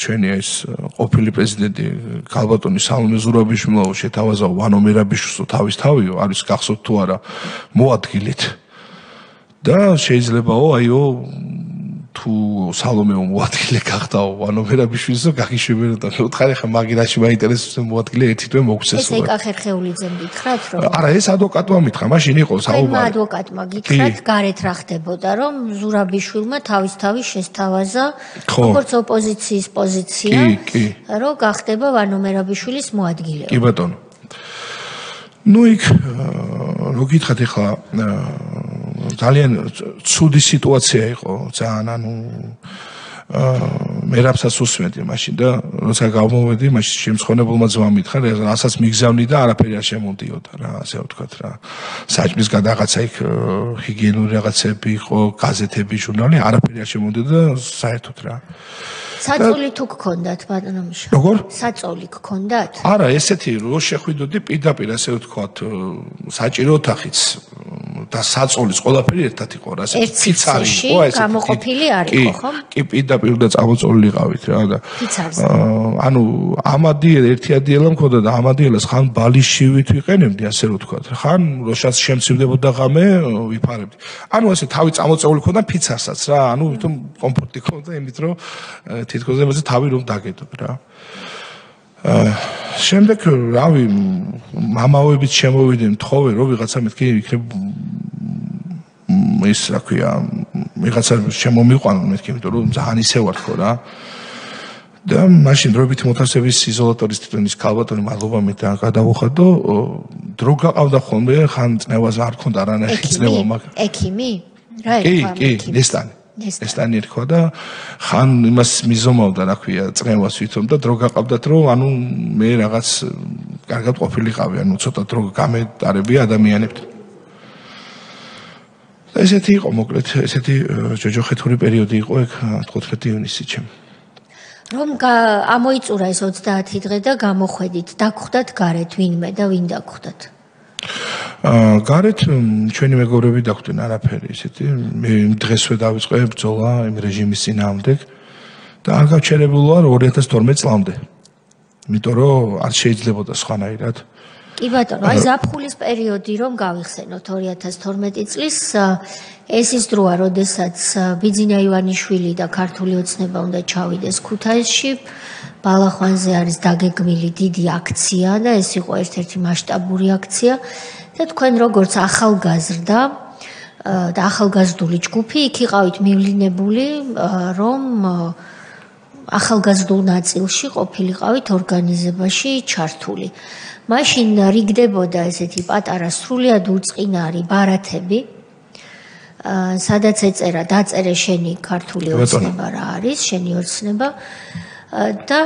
ჩვენი ეს ყოფილი პრეზიდენტი ქალბატონი სალომე ზურაბიშვილო შეთავაზა ვანო მერაბიშვილს თავის თავიო, არის გახსოვთ თუ არა, მოადგილეთ. და შეიძლებაო, აიო თუ სალომეო მოადგილე გახდაო ვანო მერაბიშვილს და გაგიშვებოდა. უთხარი ხა მაგირაში მაინტერესებს მოადგილე ერთი თვე მოგცეს. ეს ეკა ხერხეულიძემ გითხრათ რომ არა, ეს ადვოკატმა მითხრა, მაშინ იყო საუბარი. ადვოკატმა გითხრათ, გარეთ რა ხდებოდა, რომ ზურაბიშვილმა თავის შესთავაზა როგორც ოპოზიციის პოზიცია, რომ გახდება ვანო მერაბიშვილის მოადგილე. კი ბატონო. ნუ იქ რო გითხრათ ახლა ძალიან ცუდი სიტუაცია იყო, ძალიან ანუ მერაბსაც უსმენდი მაშინ და როცა გავმოვედი, მაშინ შემცხონებულმა ძმამ მითხრა, რასაც მიგზავნი და არაფერი არ შემოდიოდა რა, ასე ვთქვათ რა. საჭმის გადაღაცა იქ ჰიგიენური რაღაცები იყო, გაზეთები, ჟურნალი, არაფერი არ შემოდიოდა საერთოდ რა. საწოლი თუ გქონდათ ბატონო მიშა? როგორ? საწოლი გქონდათ? არა, ესეთი რო შეხვიდოდი პირდაპირ ასე ვთქვათ, საჭირო ოთახიც და საწოლის ყველაფერი ერთად იყო რა, ფიცარი იყო ეს. გამოყოფილი არ იყო, ხო? კი, პირდაპირ და წამოწოლილიყავით რა და ფიცარზე. ანუ ამადიელ ერთი ადიელა მქონდა და ამადიელას ხან ბალიშივით ვიყენებდი, ასე ვთქვათ. ხან როშაც შემცირდებოდა ღამე, ვიფარებდი. ანუ ასე თავი წამოწეული ქონდა ფიცარსაც რა, ანუ თვითონ კომფორტი ქონდა იმით რომ თითქოს ემაზე თავი რომ დაგედოდ რა. შემდეგ რავი მამაოებით შემოვიდნენ თხოვე რომ ვიღაცა მეთქი იქნებ ის რა ქვია ვიღაცა შემომიყვანონ მეთქი იმიტომ რომ ძალიან ისე ვარ ხო რა და მაშინ დროებით მოთავსების იზოლატორის თვითონის ქალბატონი მადლობა მე და გადავუხადო დრო გაყავდა ხოლმე ხან წნევაზე არ ქონდა არანაირი წნევა მაგ ექიმი რა ეკა კი ესტანი ესტანი ერქვა და ხან იმას მიზომავდა რა ქვია წნევას ვითომ და დრო გაყავდათ რომ ანუ მე რაღაც კარგად ყოფილიყავი ანუ ცოტა დრო გამეტარები ადამიანებთან ესეთი იყო მოკლედ ესეთი ჯოჯოხეთური პერიოდი იყო ეგ 15 ივნისი ჩემ რომ ამოიწურა ეს 30 დღე და გამოხვედით დაგხვდათ გარეთ ვინმე და ვინ დაგხვდათ გარეთ ჩვენი მეგობრები დახვდნენ არაფერი ისეთი მე დღესვე დავიწყე ბრძოლა იმ რეჟიმის წინააღმდეგ და არ გავჩერებულ ვარ 2012 წლამდე იმიტომ რომ არ შეიძლებოდა სხვანაირად კი ბატონო, აი ზაფხულის პერიოდი რომ გავიხსენოთ 2012 წლის ეს ის დროა, როდესაც ბიძინა ივანიშვილი და ქართული ოცნება უნდა ჩავიდეს ქუთაისში. ბალახვანზე არის დაგეგმილი დიდი აქცია და ეს იყო ერთ-ერთი მასშტაბური აქცია და თქვენ როგორც ახალგაზრდა და ახალგაზრდული ჯგუფი იქ იყავით მივლინებული, რომ ახალგაზრდულ ნაწილში ყოფილიყავით ორგანიზებაში ჩართული. მაშინ რიგდებოდა ესეთი პატარა სრულიად უწყინარი ბარათები, სადაც ეწერა დაწერე შენი ქართული ოცნება რა არის, შენი ოცნება და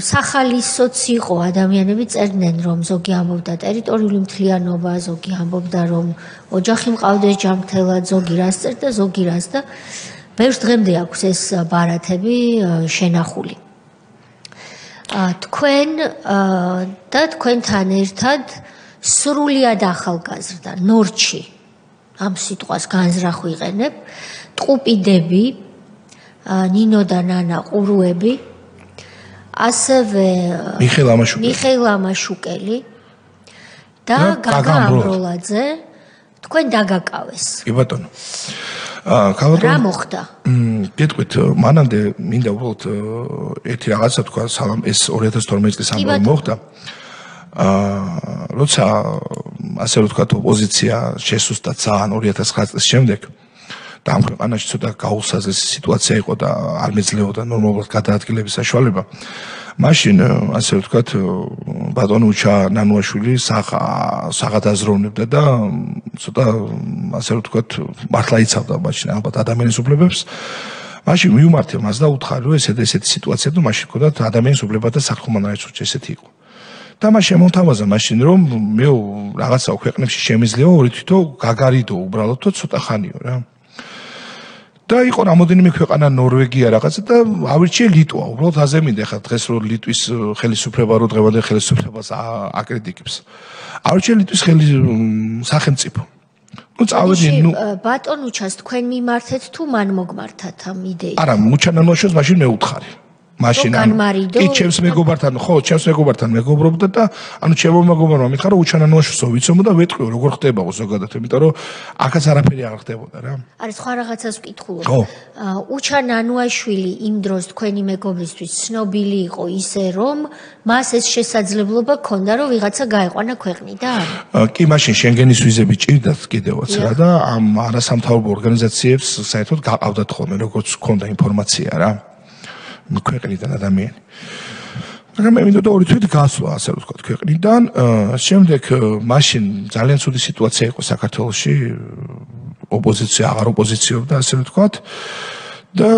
სახალისოც იყო, ადამიანები წერდნენ, რომ ზოგი ამბობდა ტერიტორიული მთლიანობა, ზოგი ამბობდა, რომ ოჯახი მყავდეს ჯანმრთელად, ზოგი რას წერდა, ზოგი რას და ბევრს დღემდე აქვს ეს ბარათები შენახული. თქვენ და თქვენთან ერთად სრულიად ახალგაზრდა ნორჩი ამ სიტყვას განზრახ ვიყენებ, ტყუპიდები, ნინო და ნანა ყურუები, ასევე მიხეილ ამაშუკელი და გაგა ამროლაძე თქვენ დაგაკავეს. კი ბატონო. რა მოხდა? გეტყვით, მანამდე მინდა უბრალოდ ერთი რაღაცა თქვა, ეს 2012 წლის ამბავი მოხდა. როცა ასე ვთქვა, ოპოზიცია შესუსტა ძალიან 2009 წლის შემდეგ და ამ ქვეყანაში ცოტა გაუსაზრისი სიტუაცია იყო და არ მეძლეოდა ნორმალურად გადაადგილების საშუალება. მაშინ ასე ვთქვათ, ბატონო უჩა ნანუაშვილი საღად აზროვნებდა და ცოტა ასე ვთქვათ, მართლა იცავდა მაშინ ალბათ ადამიანის უფლებებს. მაშინ მიუმართე მას და უთხარი, რომ ესეთი სიტუაცია და მაშინ ქონდათ ადამიანის უფლებათა საქმიანობის ესეთი იყო. და მას შემოთავაზა მაშინ, რომ მე რაღაცა ქვეყნებში შემიძლია ორი თვითო გაგარიდო უბრალოდ და ცოტა ხანიო რა. და იყო რამოდენიმე ქვეყანა ნორვეგია რაღაცა და ავირჩიე ლიტვა. უბრალოდ აზე მინდა ხა დღეს რომ ლიტვის ხელისუფლება რო დღევანდელ ხელისუფლებას აკრიტიკებს. ავირჩიე ლიტვის სახელმწიფო. ნუ წავედი ნუ ბატონ უჩას თქვენ მიმართეთ თუ მან მოგმართათ ამ იდეით? არა, უჩანანოაშოს მაშინ მე უთხარი. მაშინ კი ჩემს მეგობართან მეგობრობდა და ანუ ჩემო მეგობარმა მითხრა რომ უჩანანოაშოსო ვიცომო და ვეტყვიო როგორ ხდებაო ზოგადად, იმიტომ რომ აქაც არაფერი არ ხდებოდა რა. არის სხვა რაღაცას ვკითხულობ. უჩანანოაშვილი იმ დროს თქვენი მეგობრისთვის ცნობილი იყო ისე რომ მას ეს შესაძლებლობა ჰქონდა რომ ვიღაცა გაეყვანა ქვეყნიდან? კი, მაშინ შენგენის ვიზები ჭირდათ კიდევაც რა და ამ არასამთავრობო ორგანიზაციებს საერთოდ გაყავდათ ხოლმე როგორც ჰქონდა ინფორმაცია რა. ქვეყნიდან ადამიანი. მაგრამ მე მინდოდა ორი თვით გასვლა, ასე ვთქვათ, ქვეყნიდან. შემდეგ მაშინ ძალიან ცუდი სიტუაცია იყო საქართველოში, ოპოზიცია აღარ ოპოზიციობდა, ასე ვთქვათ. და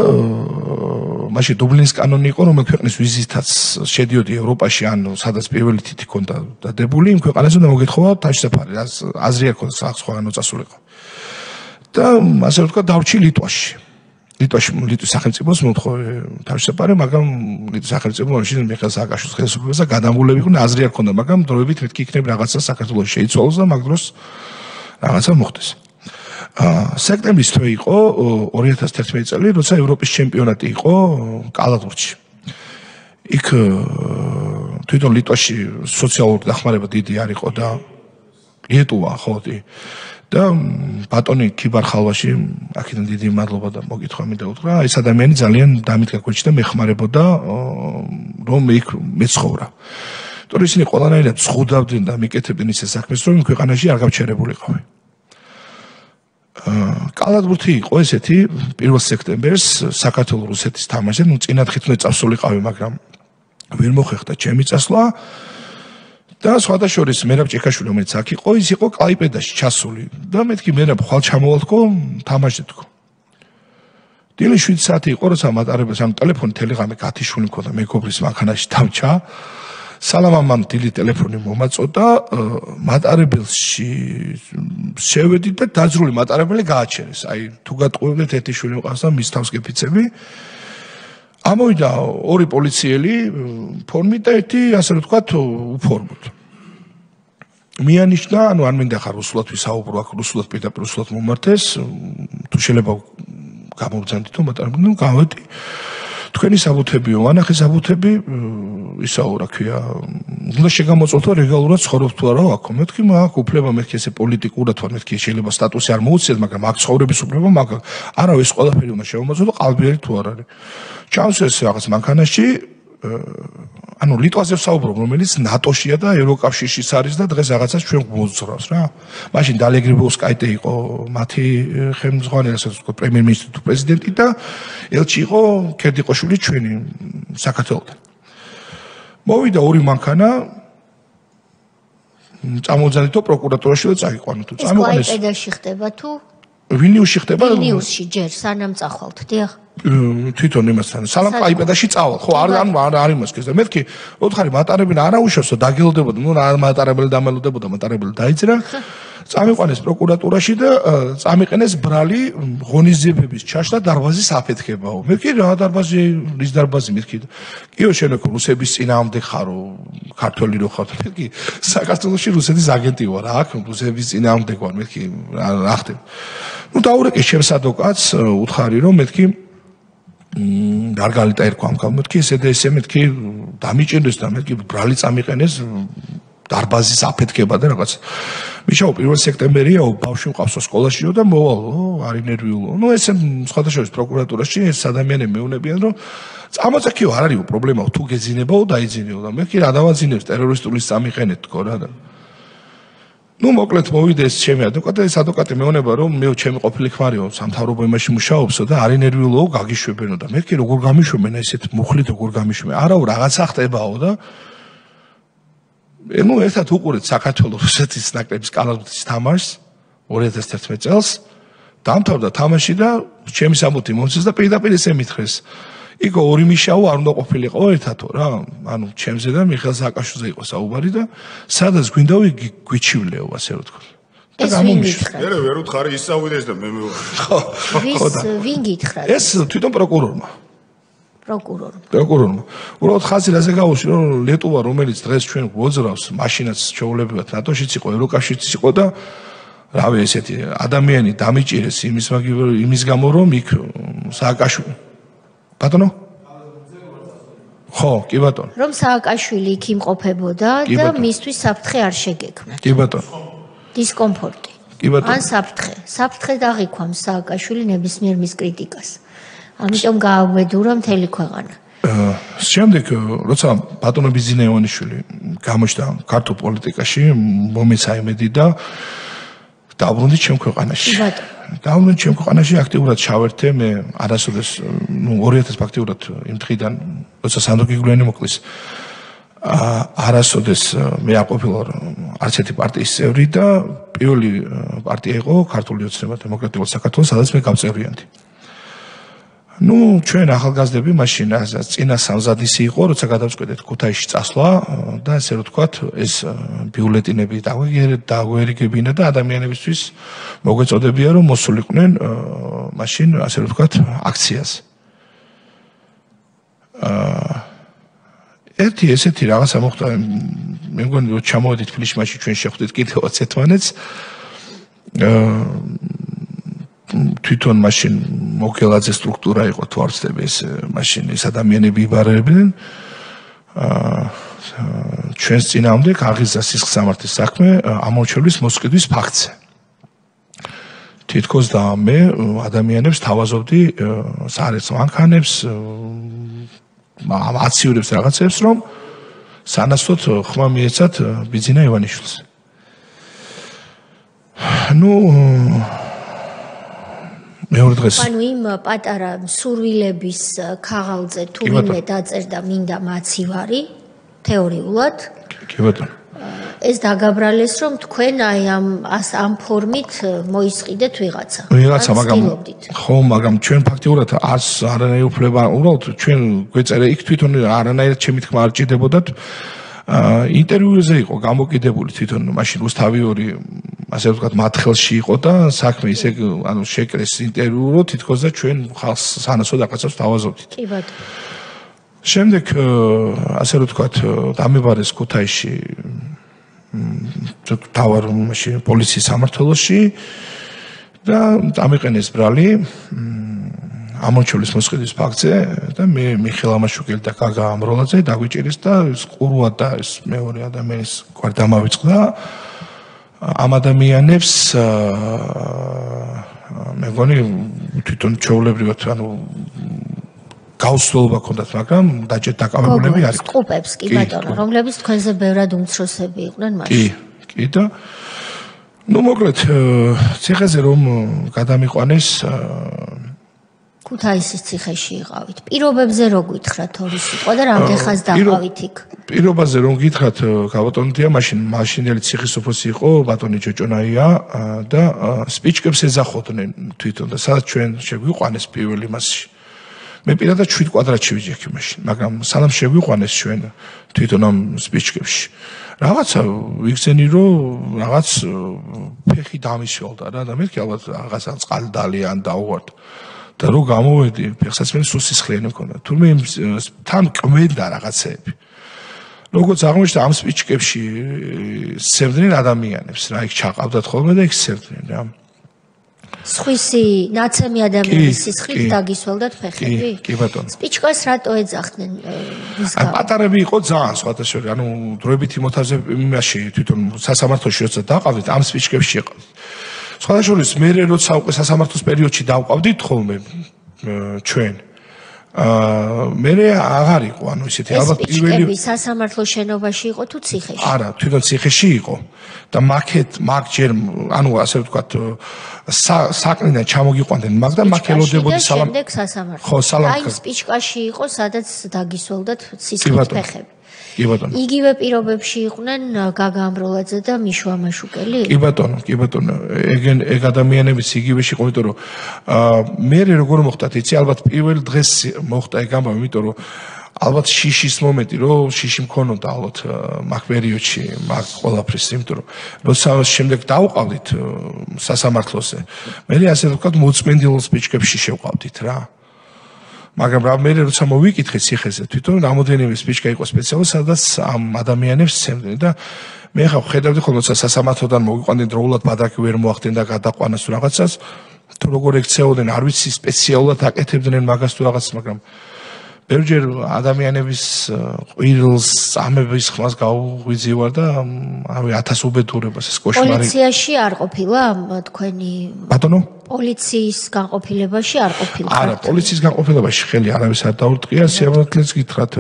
მაშინ დუბლინის კანონი იყო, რომ ქვეყნის ვიზითაც შედიოდი ევროპაში, ან სადაც პირველი თითი ჰქონდა დადებული, იმ ქვეყანაზე უნდა მოგეთხოვა თავშესაფარი, აზრი არ ჰქონდა სხვაგან მოწასულიყო. და ასე ვთქვათ, დავრჩი ლიტვაში. ლიტვის სახელმწიფოს მოთხოვე თავშესაფარი, მაგრამ ლიტვის სახელმწიფო მაშინ მიხეილ სააკაშვილის ხელისუფლებასა გადამულები იყვნენ, აზრი არ ჰქონდა, მაგრამ დროებით მეთქი იქნებ რაღაცა საქართველოს შეიცვალოს და მაგ დროს რაღაცა მოხდეს. სექტემბრის თვე იყო 2011 წელი, როცა ევროპის ჩემპიონატი იყო კალათბურთში. იქ თვითონ ლიტვაში სოციალური დახმარება დიდი არ იყო და ლიტვა ხოდი და ბატონი ქიბარ ხალვაში აქედან დიდი მადლობა და მოგითხრა მინდა უთხრა, ეს ადამიანი ძალიან დამიდგა გვერდში და მეხმარებოდა რომ იქ მეცხოვრა. თორე ისინი ყველანაირად ზღუდავდნენ და მიკეთებდნენ ისე საქმეს, რომ იმ ქვეყანაში არ გავჩერებულიყავი. კალათბურთი იყო ესეთი 1 სექტემბერს საქართველოს რუსეთის თამაში, ნუ წინათ-ხით უნდა წასულიყავი, მაგრამ ვერ მოხერხდა ჩემი წასვლა. და სხვადასხვა მერაბ ჭექაშვილი რომელიც აქ იყო, ის იყო კლაიპედაში ჩასული და მეთქი მერაბ ხვალ ჩამოვალთქო, თამაშეთქო. დილის 7 საათი იყო, როცა მატარებელს ამ ტელეფონი თელეგრამი გათიშვილი მქონდა მეგობრის მანქანაში დამჭა. სალამამ დილი ტელეფონი მომაწოდა, მატარებელში შევედი და დაძრული მატარებელი გააჩერეს. აი თუ გატყუებდეთ ერთი შვილი მყავს და მის თავს გეფიცები. ამოვიდა ორი პოლიციელი ფორმით და ერთი ასე ვთქვათ უფორმოდ. მიანიშნა, ანუ არ მინდა ხარ რუსულად ვისაუბრო, აქ რუსულად პირდაპირ რუსულად მომართეს, თუ შეიძლება გამოვძანდით თუ მატარებელი, ნუ გავედი. თქვენი საბუთებიო, ანახე საბუთები, ისაო რა ქვია, უნდა შეგამოწმოთ რომ რეგულარულად ცხოვრობს თუ არა აქ. მეთქი მაგ უფლება მეთქი ესე პოლიტიკურად ვარ მეთქი შეიძლება სტატუსი არ მოუწიათ, მაგრამ აქ ცხოვრების უფლება მაგ არა ეს ყველაფერი უნდა შევამოწმოთ და ყალბიერი თუ არ არის. ჩანს ეს რაღაც მანქანაში ანუ ლიტვაზე ვსაუბრობ, რომელიც ნატოშია და ევროკავშირშიც არის და დღეს რაღაცას ჩვენ გვმოძრავს რა. მაშინ დალეგრიბოვსკაიტე იყო მათი ხელმძღვანელი, ასე ვთქვათ, პრემიერ-მინისტრი თუ პრეზიდენტი და ელჩი იყო კერდიყოშვილი ჩვენი საქართველოდან. მოვიდა ორი მანქანა წამოძანითო პროკურატურაში და წაიყვანო თუ წამოყვანეს. ეს კლაიპედაში ხდება თუ ვილნიუსში ხდება? ვილნიუსში ჯერ სანამ წახვალთ, დიახ. თვითონ იმასთან სალამ კლაიპედაში წავალ ხო არ იმასკეს და მეთქი ოთხარი მატარებელი არა უშავს და დაგელოდებოდა ნუ მატარებელი დამელოდებოდა მატარებელი დაიძრა წამიყვანეს პროკურატურაში და წამიყენეს ბრალი ღონისძიებების ჩაშლა დარბაზის აფეთქებაო მეთქი რა დარბაზი რის დარბაზი მეთქი კიო შენ ხო რუსების წინააღმდეგ ხარო ქართველი რო ხარ მეთქი საქართველოში რუსეთის აგენტი ვარ აქ რუსების წინააღმდეგ ვარ მეთქი რა ხდება ნუ დაურეკე ჩემს ადვოკატს უთხარი რომ მეთქი გარგალიტა ერქვა ამ გამეთქი ესე და ესე მეთქი დამიჭირდეს და მეთქი ბრალი წამიყენეს დარბაზის აფეთქება და რაღაც მიშაო 1 სექტემბერია ბავშვი მყავსო სკოლაშიო და მოვალო არ ინერვიულო ნუ ესე სხვადასხვა პროკურატურაში ეს ადამიანები მეუნებიან რომ წამოწექიო არ არის პრობლემა თუ გეძინებაო დაიძინეო და მეთქი რა დავაძინებს ტერორისტულის წამიყენეთ თქო რა და ნუ მოკლედ მოვიდა ეს ჩემი ადვოკატი ეს ადვოკატი მეუბნება რომ მე ჩემი ყოფილი ქმარიო სამთავრობო იმაში მუშაობსო და არ ინერვიულო გაგიშვებენო და მეთქი როგორ გამიშვებენ ესეთ მუხლით როგორ გამიშვებენ არაო რაღაცა ხდებაო და ნუ ერთად უყურეთ საქართველოს რუსეთის ნაკრების კალათბურთის თამაშს 2011 წელს დამთავრდა თამაში და ჩემი სამუთი მომწეს და პირდაპირ ესე მითხრეს იქ ორი მიშაო არ უნდა ყოფილიყო ერთადო რა ანუ ჩემზე და მიხეილ სააკაშვილზე იყო საუბარი და სადაც გვინდა გვიჩივლეო ასე რომ თქვა და გამომიშვა მე ვერ უთხარი ისწავიდეს და მე ხო ვინ გითხრა ეს თვითონ პროკურორმა პროკურორმა უბრალოდ ხაზი რაზე გავუშვი რომ ლეტუვა რომელიც დღეს ჩვენ გვოძრავს მაშინაც ჩეულებრივად ნატოშიც იყო ევროკავშირშიც იყო და რავი ესეთი ადამიანი დამიჭირეს იმის გამო რომ იქ სააკაშვილი ბატონო? ხო, კი ბატონო. რომ სააკაშვილი იქ იმყოფებოდა და მისთვის საფრთხე არ შეგექმნა. კი ბატონო. დისკომფორტი. კი ბატონო. ან საფრთხე დაღიქვამს სააკაშვილი ნებისმიერ მის კრიტიკას. ამიტომ გააგვედურა მთელი ქვეყანა. შემდეგ როცა ბატონო ბიზინა ივანიშვილი გამოჩნდა ქართულ პოლიტიკაში, მომეცა იმედი და დაბრუნდი ჩემ ქვეყანაში. კი ბატონო. დავრუნდი ჩემ ქვეყანაში აქტიურად ჩავერთე მე არასოდეს 2000 ფაქტიურად იმ დღიდან როცა სანდრო გიგლიანი მოკლეს არასოდეს მე არ ყოფილვარ არც ერთი პარტიის წევრი და პირველი პარტია იყო ქართული ოცნება დემოკრატიული საქართველოს სადაც მე გავწევრიანდი ნუ ჩვენ ახალგაზრდები მაშინ წინა სამზადისი იყო როცა გადავწყვეტეთ ქუთაისში წასვლა და ასე რომ ვთქვათ ეს ბიულეტინები დაგვერიგებინა და ადამიანებისთვის მოგვეწოდებია რომ მოსულიყვნენ მაშინ ასე რომ ვთქვათ აქციაზე ერთი ესეთი რაღაცა მოხდა მე მგონი რომ ჩამოვედით თბილისში მაშინ ჩვენ შეხვდით კიდევაც ერთმანეთს თვითონ მაშინ მოგელაძე სტრუქტურა იყო თუ არ ვცდები ეს მაშინ ეს ადამიანები იბარებდნენ ჩვენს წინააღმდეგ აღიზარდა სისხლსამართლის საქმე ამორჩევლის მოსყიდვის ფაქტზე თითქოს და მე ადამიანებს თავაზობდი საერთო მანქანებს აციურებს რაღაცებს რომ სანაცვლოდ ხმა მიეცათ ბიძინა ივანიშვილს ნუ მეორე დღეს ანუ იმ პატარა სურვილების ქაღალდზე თუ ვინმე დაწერდა მინდა მაცივარი თეორიულად კი ბატონო ეს დაგაბრალეს რომ თქვენ აი ამ ფორმით მოისყიდეთ ვიღაცა მაგრამ ხო მაგრამ ჩვენ ფაქტიურად არანაირი უფლება უბრალოდ ჩვენ გვეწერა იქ თვითონ არანაირად ჩემი თქმა არ ჭირდებოდათ ინტერვიუზე იყო გამოკიდებული თვითონ მაშინ რუსთავი ასე ვთქვათ მათხელში იყო და საქმე ისე ანუ შეკრეს ინტერვიუ რომ თითქოს და ჩვენ ხალხს სანაცვლოდ რაღაცას თავაზობდით კი ბატონო შემდეგ ასე ვთქვათ დამებარეს ქუთაისში თავარ მაშინ პოლიციის სამმართველოში და დამიყენეს ბრალი ამონჩოლის მოსყიდის ფაქტზე და მე მიხეილ ამაშუკელი და გაგა ამროლაძე დაგვიჭირის და ყურუა და ეს მეორე ადამიანის გვარ დამავიწყდა ამ ადამიანებს მე მგონი თვითონ ჩვეულებრივად ანუ გაუსვლელობა ქონდათ მაგრამ დაკავებულები არის ყუპებს კი ბატონო რომლებიც თქვენზე ბევრად უმცროსები იყვნენ მაშინ კი და ну მოკლედ ციხეზე რომ გადამიყვანეს ქუთაისის ციხეში იყავით. პირობებზე რო გითხრათ ორი სიტყვა და რამდენ ხანს დაყავით იქ? პირობაზე რომ გითხრათ, გაბატონდია, მაშინელი ციხის უფროსი იყო ბატონი ჯოჭონაია და სპიჩკებს ეძახოდნენ თვითონ და სადაც ჩვენ შეგვიყვანეს პირველი მასში. მე პირადად 7 კვადრატში ვიჯექი მაშინ, მაგრამ სანამ შეგვიყვანეს ჩვენ თვითონ ამ სპიჩკებში. რაღაცა ვიგზენი რომ რაღაც ფეხი დამისველდა რა და მეთქი ალბათ რაღაცა წყალდალიან დაუვარდა. და რო გამოვედი, ფეხსაც მე სუსისხლიანი მქონდა. თურმე თან კმენდა რაღაცეები. როგორც აღმოჩნდა ამ სპიჩკებში სევდნენ ადამიანებს, რა იქ ჩაყავდათ ხოლმე და იქ სევდნენ რა. სხვისი ნაცემი ადამიანის სისხლით დაგისველდათ ფეხები? კი ბატონო. სპიჩკას რატო ეძახდნენ? პატარები იყო ძალიან სხვადასხვა, ანუ დროებითი მოთავზებაში თვითონ სასამართლოში როცა დაყავდით, ამ სპიჩკებში იყავით. სხვადასხვა მე როცა უკვე სასამართლოს პერიოდში დავყავდით ხოლმე ჩვენ მე აღარ იყო ანუ ისეთი ალბათ პირველი სასამართლოს შენობაში იყო თუ ციხეში? არა, თვითონ ციხეში იყო და მაგ ჯერ ანუ ასე ვთქვათ საკნიდან ჩამოგიყვანდნენ მაგ და მაგ ელოდებოდი სალამ შემდეგ სასამართლო. ხო, სალამ. აი სპიჩკაში იყო სადაც დაგისველდათ სისხლის ფეხები. კი ბატონო. იგივე პირობებში იყვნენ გაგა ამროლაძე და მიშო ამაშუკელი? კი ბატონო. ეგ ადამიანებიც იგივეში იყო, იმიტომ რომ მე როგორ მოხდათ, იცი ალბათ პირველ დღეს მოხდა ეგ ამბავი, იმიტომ რომ ალბათ შიშის მომენტი, რომ შიში მქონოდა ალბათ მაგ პერიოდში, მაგ ყველაფრის, იმიტომ რომ როცა შემდეგ დავყავდით სასამართლოზე, მე ასე ვთქვათ მოწმენდილ სპიჩკებში შევყავდით რა. მაგრამ რა მე როცა მოვიკითხე ციხეზე თვითონ რამოდენიმე სპიჩკა იყო სპეციალურად სადაც ამ ადამიანებს სცემდნენ და მე ხა ხედავდი ხოლმე როცა სასამართლოდან მოვიყვანდნენ დროულად ბადაკი ვერ მოახდნენ და გადაყვანას რაღაცას თუ როგორ ექცეოდნენ არ ვიცი სპეციალურად აკეთებდნენ მაგას თუ რაღაც მაგრამ ბევრჯერ ადამიანების ყვირილს ამების ხმას გავღვიძივარ და ამე 1000 უბედურებას ეს კოშმარი პოლიციაში არ ყოფილა თქვენი ბატონო პოლიციის განყოფილებაში არ ყოფილა. არა, პოლიციის განყოფილებაში ხელი არავის არ დაურტყია, შეამოთლეს გითხრათ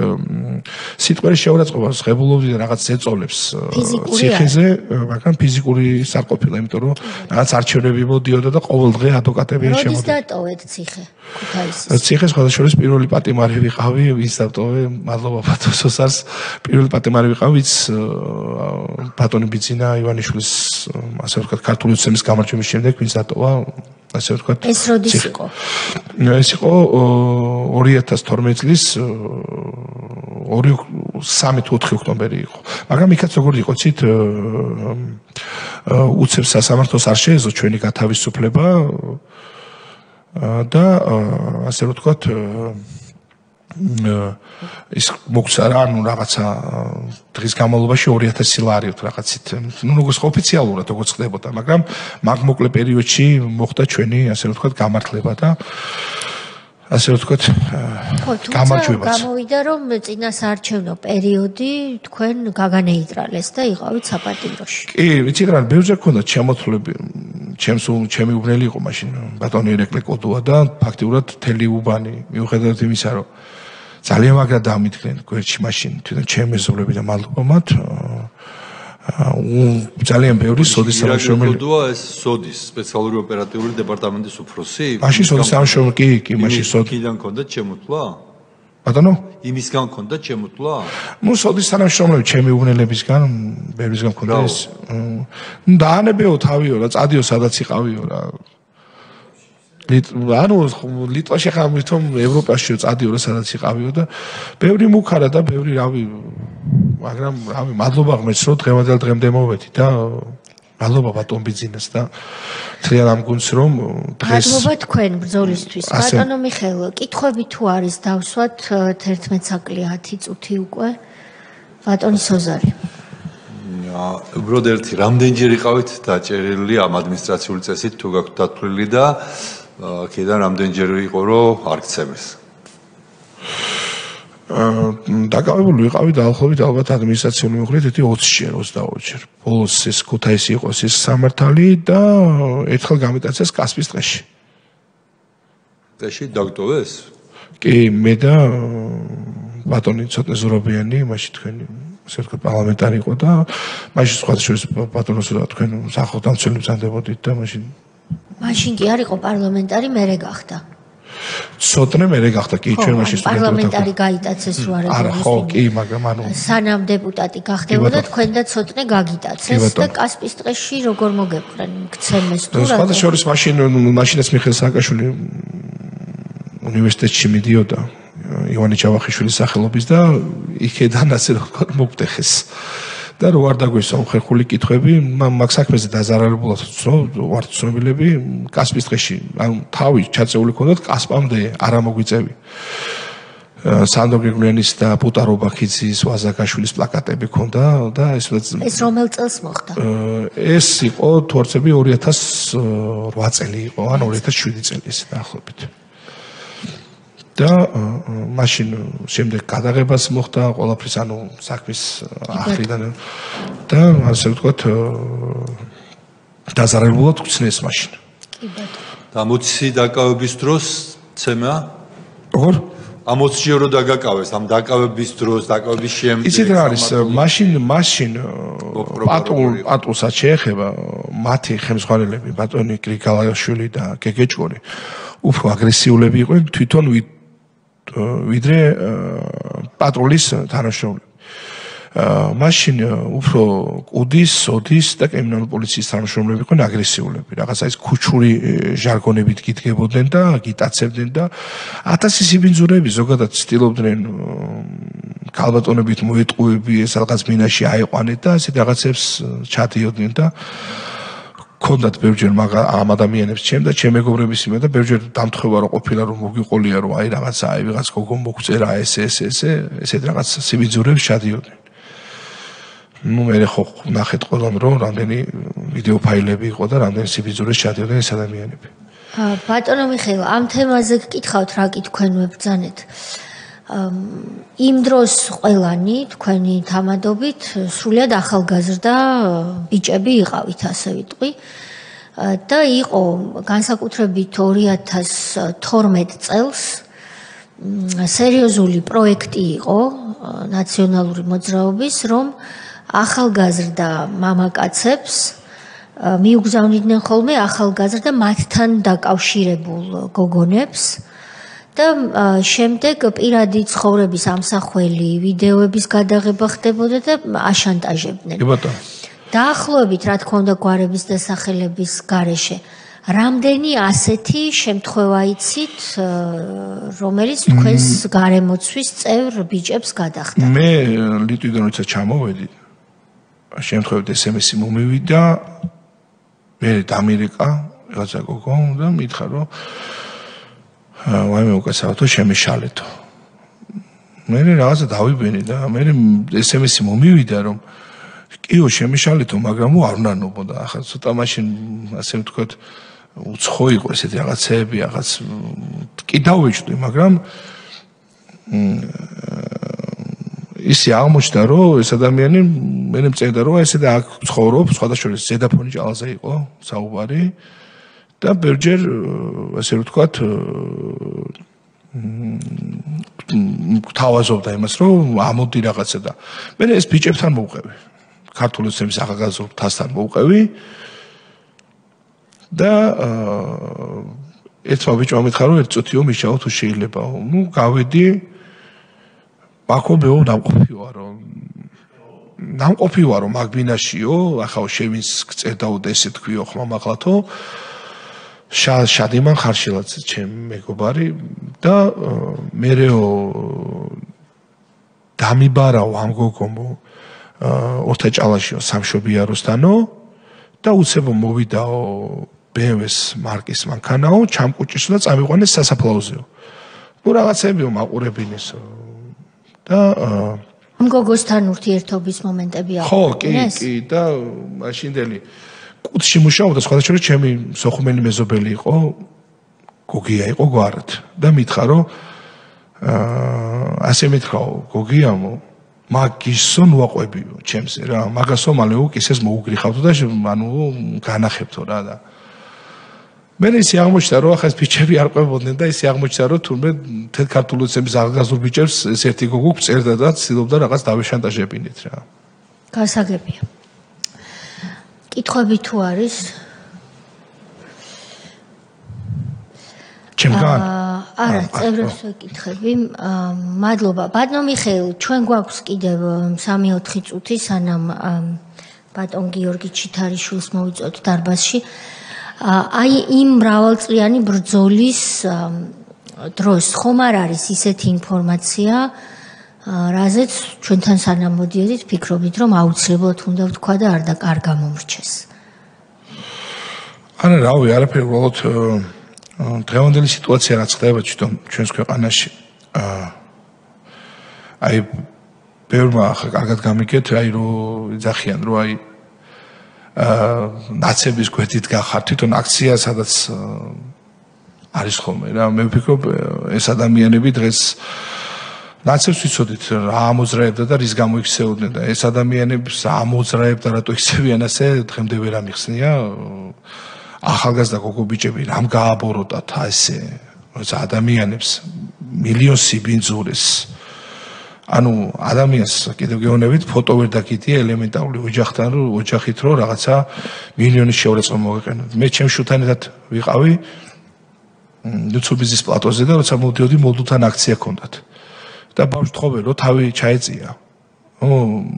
სიტყვების შეურაცხყოფას ღებულობდი და რაღაც ეწოლებს ციხეზე, მაგრამ ფიზიკური სარყოფილა, იმიტომ რომ რაღაც არჩევნები მოდიოდა და ყოველ დღე ადვოკატებიან შემოდი. როდის დატოვეთ ციხე? ქუთაისის. ციხეს სხვადასხვა პირველი პატიმარი ვიყავი, ვის დატოვე, მადლობა ბატონსოს, პირველი პატიმარი ვიყავი, ვიც ბატონი ბიძინა ივანიშვილის, ასე ვთქვათ, ქართული ოცნების გამარჯვების შემდეგ ვინც დატოვა ასე ვთქვათ. ეს როდის იყო? ეს იყო 2012 წლის 3-4 ოქტომბერი იყო. მაგრამ იქაც როგორ იყო ცით უცებ სასამართლოს არ შეეძლო ჩვენი გათავისუფლება და ასე ვთქვათ ის მოგცა რა ანუ რაღაცა დღის განმავლობაში 2000 ლარი ვთ რაღაცით ну როგორც ოფიციალურად როგორც ხდებოდა მაგრამ მაგ მოკლე პერიოდში მოხდა ჩვენი ასე ვთქვათ გამართლება და ასე ვთქვათ გამარჯვებაც გამოვიდა რომ წინასაარჩევნო პერიოდი თქვენ გაგანეიტრალეს და იყავით საპატიმროში კი ვიცი რა ბევრჯერ ქონდა შემოთვლები ჩემი უბნელი იყო მაშინ ბატონი ერეკლე კოდოა და ფაქტიურად თელი უბანი მიუხედავად იმისა რომ ძალიან მაგრად დამიდგნენ გვერდში მაშინ თვითონ ჩემი მეზობლები და მადლობა მათ ძალიან ბევრი სოდის სამშობლოში კოდოა ეს სოდის სპეციალური ოპერატიული დეპარტამენტის უფროსი მაშინ სოდის სამშობლოში კი მაშინ სოდი კიდან ქონდა ჩემოთვლა ბატონო იმისგან ქონდა ჩემოთვლა ну სოდის სამშობლოში ჩემი უბნელებისგან ბევრისგან ქონდა ეს ну დაანებეო თავიო რა წადიო სადაც იყავიო რა ანუ ლიტვაში ხა მithom ევროპაში წადიო რა სადაც იყავიო და ბევრი მუქარა და ბევრი რავი მაგრამ რავი მადლობა ღმერთს რომ დღევანდელ დღემდე მოვედი და მადლობა ბატონ ბიძინას და ძალიან ამ გუნდს რომ დღეს მადლობა თქვენ ბრძოლისთვის ბატონო მიხეილო კითხვები თუ არის დავსვათ 11 საკლი 10 წუთი უკვე ბატონი სოზარი უბრალოდ ერთი რამდენჯერ იყავით დაჭერილი ამ ადმინისტრაციული წესით თუ გაქვთ დათვლილი და აქედან რამდენჯერ იყო რომ არ გცემეს? დაკავებული ვიყავი დაახლოებით ალბათ ადმინისტრაციული მიხედვით 20-ჯერ, 22-ჯერ. ბოლოს ეს ქუთაისი იყო ეს სამართალი და ერთხელ გამიტაცეს კასპის ტყეში. ტყეში დაგტოვეს? კი, მე და ბატონი ცოტნე ზურაბიანი, მაშინ თქვენი ასე ვთქვათ პარლამენტარი იყო და მაშინ სხვა შორის ბატონოს და თქვენ სახელმწიფო მზადდებოდით და მაშინ კი არ იყო პარლამენტარი, მერე გახდა. ცოტნე მერე გახდა, კი, ჩვენ მაშინ პარლამენტარი გაიტაცეს რო არ არა, ხო, კი, მაგრამ სანამ დეპუტატი გახდებოდა, თქვენ და ცოტნე გაგიტაცეს და კასპის ტყეში როგორ მოგეპყრენ, გცემეს თუ რა. სხვა შორის მაშინაც მიხეილ სააკაშვილი უნივერსიტეტში მიდიოდა ივანე ჯავახიშვილის სახელობის და იქედან ასე რომ ვთქვათ მოგტეხეს. და რო არ დაგვესვა ხერხული კითხვები, მაგ საქმეზე დაზარალებულად ვარ ცნობილები კასპის ტყეში, ანუ თავი ჩაწეული ქონდათ კასპამდე არ მოგვიწევი. სანდრო გრიგოლიანის და პუტა რობაქიძის, ვაზაკაშვილის პლაკატები ქონდა და ეს რომელ წელს მოხდა? ეს იყო თორცები 2008 წელი იყო, ან 2007 წელი ეს დაახლოებით. და მაშინ შემდეგ გადაღებას მოხდა ყველაფრის ანუ საქმის ახრიდან და ასე ვთქვათ დაზარალებულად გწნეს მაშინ. კი ბატონო. და 60 დაკავების დროს ცემა? როგორ? 60-ჯერ რო დაგაკავეს, ამ დაკავების დროს, დაკავების შემდეგ. იცით რა არის? მაშინ პატულსაც შეეხება მათი ხელმძღვანელები, ბატონი გრიგალაშვილი და გეგეჭკორი, უფრო აგრესიულები იყვნენ თვითონ ვიდრე პატრულის თანამშრომლები. მაშინ უფრო კუდის, ოდის და კრიმინალური პოლიციის თანამშრომლები იყვნენ აგრესიულები. რაღაცა ის ქუჩური ჟარგონებით გიდგებოდნენ და გიტაცებდნენ და 1000 სიბინძურები ზოგადად ცდილობდნენ ქალბატონებით მოეტყუები ეს რაღაც მინაში აიყვანეთ და ასეთ რაღაცებს ჩადიოდნენ და ქონდათ ბევრჯერ ამ ადამიანებს ჩემ და ჩემ მეგობრების იმე და ბევრჯერ დამთხევა რომ ყოფილა რომ მოგიყოლია რომ აი რაღაცა აი ვიღაც გოგო მოგწერა ესეთ რაღაც სიბინძურებს ჩადიოდნენ. ნუ მე ხო ნახეთ ყველამ რომ რამდენი ვიდეო ფაილები იყო და რამდენი სიბინძურეს ჩადიოდნენ ეს ადამიანები. ბატონო მიხეილ, ამ თემაზე გკითხავთ რა კითხვენ ვებძანეთ. იმ დროს ყველანი თქვენი თამადობით სრულიად ახალგაზრდა ბიჭები იყავით, ასე ვიტყვი. და იყო განსაკუთრებით 2012 წელს სერიოზული პროექტი იყო ნაციონალური მოძრაობის, რომ ახალგაზრდა მამაკაცებს მიუგზავნიდნენ ხოლმე ახალგაზრდა მათთან დაკავშირებულ გოგონებს და შემდეგ პირადი ცხოვრების ამსახველი ვიდეოების გადაღება ხდებოდა და აშანტაჟებდნენ. კი ბატონო. დაახლოებით რა თქმა უნდა გვარების და სახელების გარეშე რამდენი ასეთი შემთხვევა იცით, რომელიც თქვენს გარემოცვის წევრ ბიჭებს გადახდა? მე ლიტვიდან როცა ჩამოვედი, შემთხვევით SMS-ი მომივიდა, მე დამირეკა რაღაცა გოგო და მითხრა რომ ვაიმე უკაცრავთო შემეშალეთო. მე რაღაცა დავიბენე და მე SMS-ი მომივიდა რომ კიო შემეშალეთო, მაგრამ არ უნარნობოდა. ახლა ცოტა მაშინ ასე ვთქვათ უცხო იყო ესეთი რაღაცეები, რაღაც კი დავეჭდი, მაგრამ ისე აღმოჩნდა რომ ეს ადამიანი მე მწერდა რომ ესე და აქ ცხოვრობს, სხვადასხვა ზედაფონი ჭალაზე იყო საუბარი და ბერჯერ ასე ვთქვათ თავაზობდა იმას რომ ამოდი რაღაცა და მე ეს ბიჭებთან მოვყევი. ქართული ოცნების ახალგაზრდა თასთან მოვყევი და ერთმა ბიჭმა მითხრა რომ ერთ წუთიო მიშაო თუ შეიძლებაო. ნუ გავედი მაქო მეო დამყოფი ვარო მაგ ბინაშიო, ახლა შევინს გწერდაო და ესე თქვიო ხმამაღლათო. შადიმან ხარშილაძე ჩემ მეგობარი და მერეო დამიბარაო ამ გოგომო ორთაჭალაშიო სამშობიაროსთანო და უცებო მოვიდაო BMW-ს მარკის მანქანაო, ჩამკუჭისო და წამიყვანეს სასაფლაოზეო. ნუ რაღაცებიო მაყურებინესო და ამ გოგოსთან ურთიერთობის მომენტები აქვს. ხო, კი და მაშინდელი კუთში მუშაობდა, სხვადასხვა ჩემი სოხუმელი მეზობელი იყო, გოგია იყო გვარად და მითხრა რომ ასე მითხრა გოგიამო მაგისო ნუაყვებიო ჩემზე რა მაგასო მალეო კისეს მოუგრიხავდო და ანუ განახებთო რა და მე ისე აღმოჩნდა რომ ახლა ეს ბიჭები არ ყვებოდნენ და ისე აღმოჩნდა რომ თურმე თელ ქართულოცების ახალგაზრდულ ბიჭებს ეს ერთი გოგო წერდა და ცდილობდა რაღაც დავეშანტაჟებინეთ რა გასაგებია კითხვები თუ არის ჩემგან არა წევრებს ვეკითხები მადლობა ბატონო მიხეილ ჩვენ გვაქვს კიდევ 3-4 წუთი სანამ ბატონ გიორგი ჩითარიშვილს მოვიწვევთ დარბაზში აი იმ მრავალწლიანი ბრძოლის დროს ხომ არ არის ისეთი ინფორმაცია რაზეც ჩვენთან სანამ მოდიოდით ფიქრობთ რომ აუცილებლად უნდა ვთქვა და არ გამომრჩეს არა რავი არაფერი უბრალოდ დღევანდელი სიტუაცია რაც ხდება ჩვენს ქვეყანაში აი ბევრმა ახლა კარგად გამიგეთ აი რომ იძახიან რომ აი ნაცების გვერდით გახარ თვითონ აქცია სადაც არის ხოლმე რა მე ვფიქრობ ეს ადამიანები დღეს ნაცებს ვიცოდით რა ამოძრაებდა და რის გამო იქცეოდნენ და ეს ადამიანებს ამოძრაებდა რატო იქცევიან ასე დღემდე ვერ ამიხსნია ახალგაზრდა გოგო ბიჭები რამ გააბოროტათ ასე როცა ადამიანებს მილიონს იბინძურეს ანუ ადამიანს კიდევ გეუბნებით ფოტო ვერ დაგიდია ელემენტარული ოჯახთან რომ ოჯახით რომ რაღაცა მილიონის შეურაცხყოფა მოგეყენოთ მე ჩემ შვილთან ერთად ვიყავი ლუცუბიზის პლატოზე და როცა მოდიოდი მოლდუთან აქცია ჰქონდათ და ბავშვი თხოვე რომ თავი ჩაეწია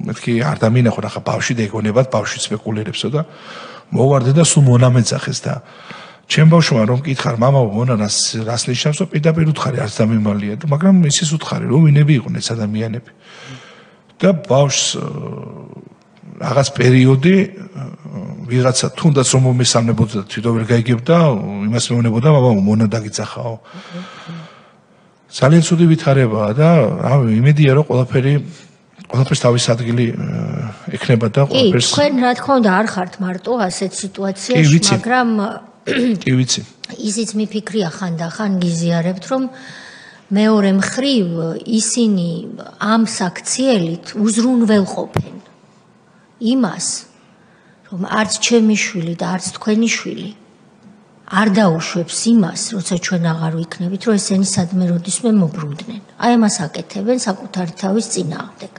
მეთქი არ დამინახო ახლა ბავშვი დეგონებად ბავშვი სპეკულირებსო და მოვარდე და სულ მონამეძახეს და ჩემ ბავშვმა რომ მკითხარ მამა მონა რას ნიშნავს რომ პირდაპირ უთხარი არც დამიმალია და მაგრამ ისიც უთხარი რომ ვინები იყვნენ ეს ადამიანები და ბავშვს რაღაც პერიოდი ვიღაცა თუნდაც რომ მომესალმებოდა თვითონ ვერ გაიგებდა იმას მეუბნებოდა მამა მონა დაგიძახაო ძალიან ცუდი ვითარებაა და რავი იმედია რომ ყველაფერს თავის ადგილი ექნება და ყველაფერს თქვენ რა თქმა უნდა არ ხართ მარტო ასეთ სიტუაციაში მაგრამ კი ვიცი ისიც მიფიქრია ხანდახან გიზიარებთ რომ მეორე მხრივ ისინი ამ საქციელით უზრუნველყოფენ იმას რომ არც ჩემი შვილი და არც თქვენი შვილი არ დაუშვებს იმას როცა ჩვენ აღარ ვიქნებით რომ ესენი სადმე როდისმე მობრუნდნენ აი ამას აკეთებენ საკუთარი თავის წინააღმდეგ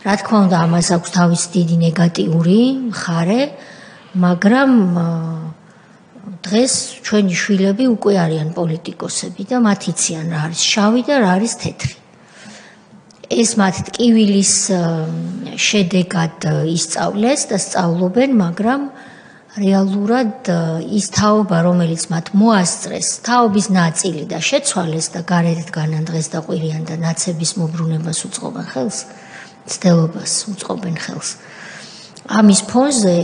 რა თქმა უნდა ამას აქვს თავის დიდი ნეგატიური მხარე მაგრამ დღეს ჩვენი შვილები უკვე არიან პოლიტიკოსები და მათ იციან რა არის შავი და რა არის თეთრი ეს მათ ტკივილის შედეგად ისწავლეს და სწავლობენ მაგრამ რეალურად ის თაობა რომელიც მათ მოასწრეს თაობის ნაწილი და შეცვალეს და გარეთ განანდღეს და ყვირიან და ნაცების მობრუნებას უწყობენ ხელს ცდელობას უწყობენ ხელს ამის ფონზე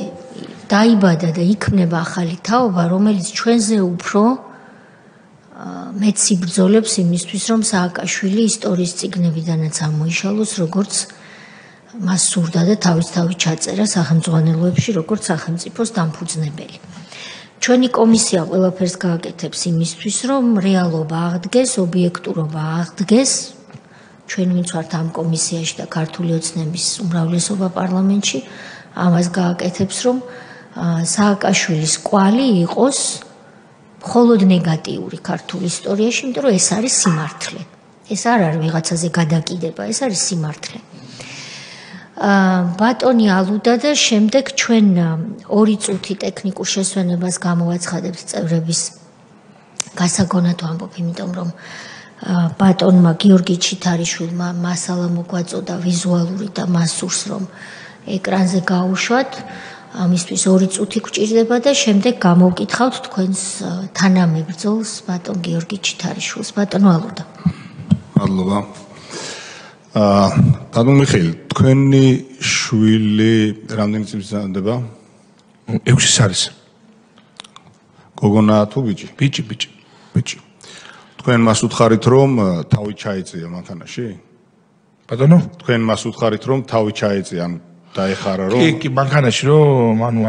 დაიბადა და იქმნება ახალი თაობა რომელიც ჩვენზე უფრო მეც იბრძოლებს იმისთვის რომ სააკაშვილი ისტორიის წიგნებიდანაც ამოიშალოს როგორც მას სურდა და თავის ჩაწერა სახელმწიფოებში როგორც სახელმწიფოს დამფუძნებელი. ჩვენი კომისია ყველაფერს გააკეთებს იმისთვის რომ რეალობა აღდგეს, ობიექტურობა აღდგეს. ჩვენ ვინც ვართ ამ კომისიაში და ქართული ოცნების უმრავლესობა პარლამენტში ამას გააკეთებს რომ სააკაშვილის კვალი იყოს მხოლოდ ნეგატიური ქართული ისტორიაში, იმიტომ რომ ეს არის სიმართლე. ეს არ არის ვიღაცაზე გადაკიდება, ეს არის სიმართლე. ბატონი ალუდა და შემდეგ ჩვენ 2 წუთი ტექნიკურ შესვენებას გამოვაცხადებთ წევრების გასაგონად ვამბობ, იმიტომ რომ ბატონმა გიორგი ჩითარიშვილმა მასალა მოგვაწოდა ვიზუალური და მას სურს რომ ეკრანზე გაუშვათ. ამისთვის 2 წუთი გვჭირდება და შემდეგ გამოვკითხავთ თქვენს თანამებრძოლს ბატონ გიორგი ჩითარიშვილს. ბატონო ალუდა. მადლობა. ბატონ მიხეილ, თქვენი შვილი რამდენი წლის ზანდება? 6 არის. გოგონა თუ ბიჭი? ბიჭი. თქვენ მას უთხარით რომ თავი ჩაეწია მანქანაში? ბატონო? თქვენ მას უთხარით რომ თავი ჩაეწია, ან დაეხარა რომ კი მანქანაში რომ ანუ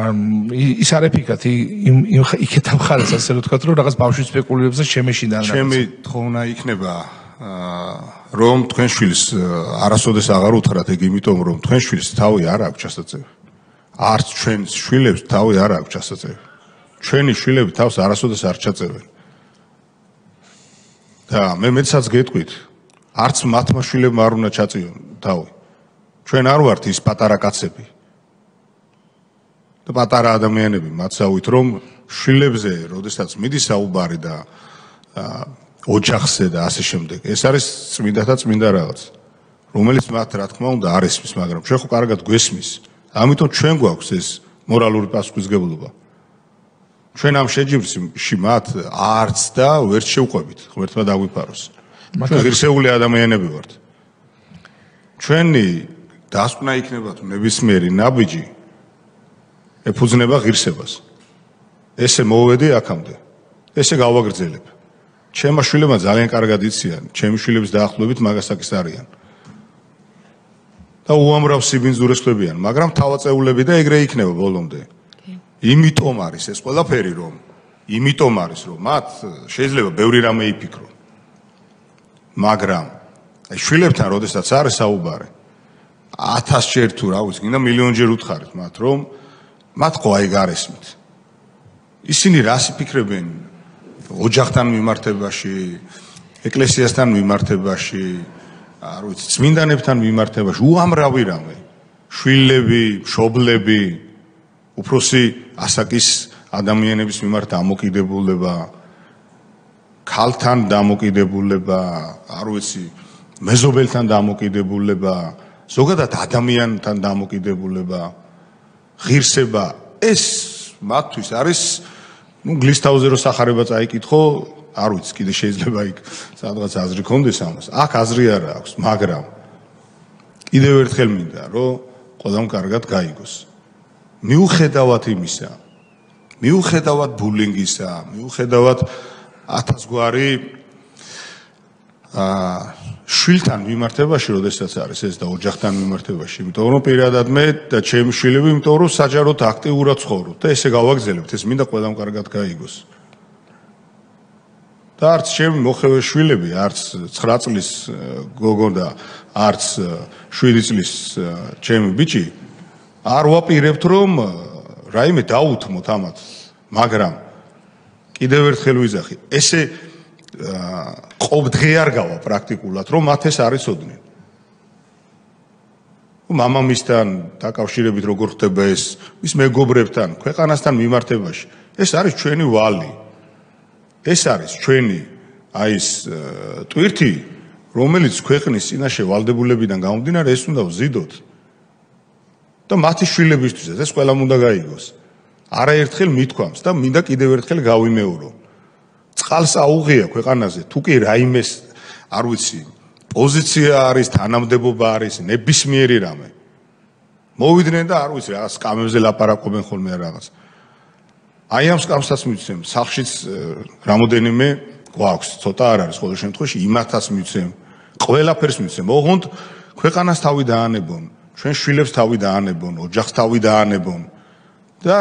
ის არ ეფიქათ იქეთ ამხარეს ასე რომ თქვათ რომ რაღაც ბავშვის სპეკულირებს და შემეშინდა რა ჩემი თხოვნა იქნება რომ თქვენ შვილს არასოდეს აღარ უთხრათ ეგ იმიტომ რომ თქვენ შვილს თავი არ აქვს ჩასაწევი არც ჩვენ შვილებს თავი არ აქვს ჩასაწევი ჩვენი შვილები თავს არასოდეს არ ჩაწევენ და მე მეცაც გეტყვით არც მათმა შვილებმა არ უნდა ჩაწიონ თავი ჩვენ არ ვართ ის პატარა კაცები და პატარა ადამიანები მაცავით რომ შვილებზე როდესაც მიდის საუბარი და ოჯახზე და ასე შემდეგ ეს არის წმინდა და წმინდა რაღაც რომელიც მათ რა თქმა უნდა არ ესმის მაგრამ ჩვენ ხო კარგად გვესმის ამიტომ ჩვენ გვაქვს ეს მორალური პასუხისმგებლობა ჩვენ ამ შეჯიბრში მათ არც და ვერ შევყვებით ღმერთმა დაგვიფაროს ჩვენ ღირსეული ადამიანები ვართ ჩვენი დასკვნა იქნება თუ ნებისმიერი ნაბიჯი ეფუძნება ღირსებას ესე მოვედი აქამდე ესე გავაგრძელებ ჩემმა შვილებმა ძალიან კარგად იციან ჩემი შვილების დაახლოებით მაგასაკის არიან და უამრავ სიბინძურესლებიან მაგრამ თავაწეულები და ეგრე იქნება ბოლომდე იმიტომ არის ეს ყველაფერი რომ იმიტომ არის რომ მათ შეიძლება ბევრი რამე იფიქრონ მაგრამ აი შვილებთან როდესაც არის საუბარი 1000 ჯერ თუ რა ვიცი, გინდა მილიონჯერ უთხარით მათ, რომ მათ ხო აი გარესმით. ისინი რას იფიქრებენ ოჯახთან მიმართებაში, ეკლესიასთან მიმართებაში, არ ვიცი, წმინდანებთან მიმართებაში, უამრავი რამე. შვილები, მშობლები, უფროსი ასაკის ადამიანების მიმართ დამოკიდებულება, ქალთან დამოკიდებულება, არ ვიცი, მეზობელთან დამოკიდებულება, ზოგადად ადამიანთან დამოკიდებულება, ღირსება, ეს მათთვის არის, გლისთავზე რო სახარება წაიკითხო, არ ვიცი, კიდე შეიძლება იქ სადღაც აზრი ქონდეს ამას. აქ აზრი არ აქვს, მაგრამ კიდევ ერთხელ მინდა, რომ ყველამ კარგად გაიგოს. მიუხედავად იმისა, მიუხედავად ბულინგისა, მიუხედავად 1000 გვარი შვილთან მიმართებაში, როდესაც არის ეს და ოჯახთან მიმართებაში, იმიტომ რომ პირადად მე და ჩემი შვილები, იმიტომ რომ საჯაროდ აქტიურად ცხოვრობ და ესე გავაგზავნებთ, ეს მინდა ყველამ კარგად გაიგოს. და არც ჩემი მოხევე შვილები, არც 9 წლის გოგო და არც 7 წლის ჩემი ბიჭი არ ვაპირებთ რომ რაიმე დაუთმოთ ამათ, მაგრამ კიდევ ერთხელ ვიზახი, ესე ყოფდღე არ გავა პრაქტიკულად, რომ მათ ეს არ იცოდნენ. მამამისთან დაკავშირებით როგორ ხდება ეს, მის მეგობრებთან, ქვეყანასთან მიმართებაში, ეს არის ჩვენი ვალი. ეს არის ჩვენი აი ეს ტვირთი, რომელიც ქვეყნის წინაშე ვალდებულებიდან გამომდინარე ეს უნდა ვზიდოთ. და მათი შვილებისთვის ეს ყველამ უნდა გაიგოს. არაერთხელ მithქვამს და მინდა კიდევ ერთხელ გავიმეორო. წყალს აუღია ქვეყანაზე, თუ კი რაიმეს, არ ვიცი, პოზიცია არის, თანამდებობა არის, ნებისმიერი რამე. მოვიდნენ და არ ვიცი, რაღაც სკამებზე ლაპარაკობენ ხოლმე რაღაც. აი ამ სკამსაც მივცემ, სახშიც რამოდენიმე გვაქვს, ცოტა არ არის ყოველ შემთხვევაში, იმათაც მივცემ, ყველაფერს მივცემ. ოღონდ ქვეყანას თავი დაანებონ, ჩვენ შვილებს თავი დაანებონ, ოჯახს თავი დაანებონ. და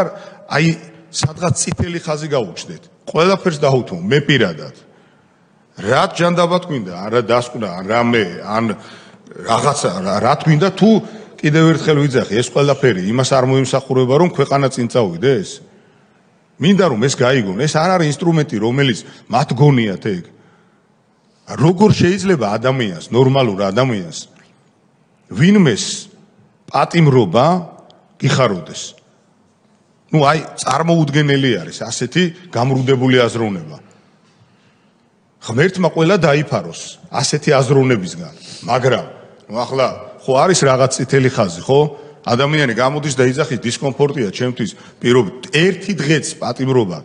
აი სადღაც წითელი ხაზი გაუჩნდეთ. ყველაფერს დაუთმო, მე პირადად. რა ჯანდაბად გვინდა, არა დასკვნა, რამე, ან რაღაცა, რა გვინდა თუ კიდევ ერთხელ ვიძახი, ეს ყველაფერი იმას არ მოიმსახურება, რომ ქვეყანა წინ წავიდეს. მინდა რომ ეს გაიგონ, ეს არ არის ინსტრუმენტი, რომელიც მათ გონიათ ეგ. როგორ შეიძლება ადამიანს, ნორმალურ ადამიანს, ვინმეს პატიმრობა გიხაროდეს. ну აი წარმოუდგენელი არის ასეთი გამრუდებული აზროვნება. ღმერთმა ყველა დაიფაროს ასეთი აზროვნებისგან, მაგრამ ახლა ხო არის რაღაც წითელი ხაზი, ხო? ადამიანი გამოდის და იძახის დისკომფორტია ჩემთვის, პირობით ერთი დღეც პატიმრობა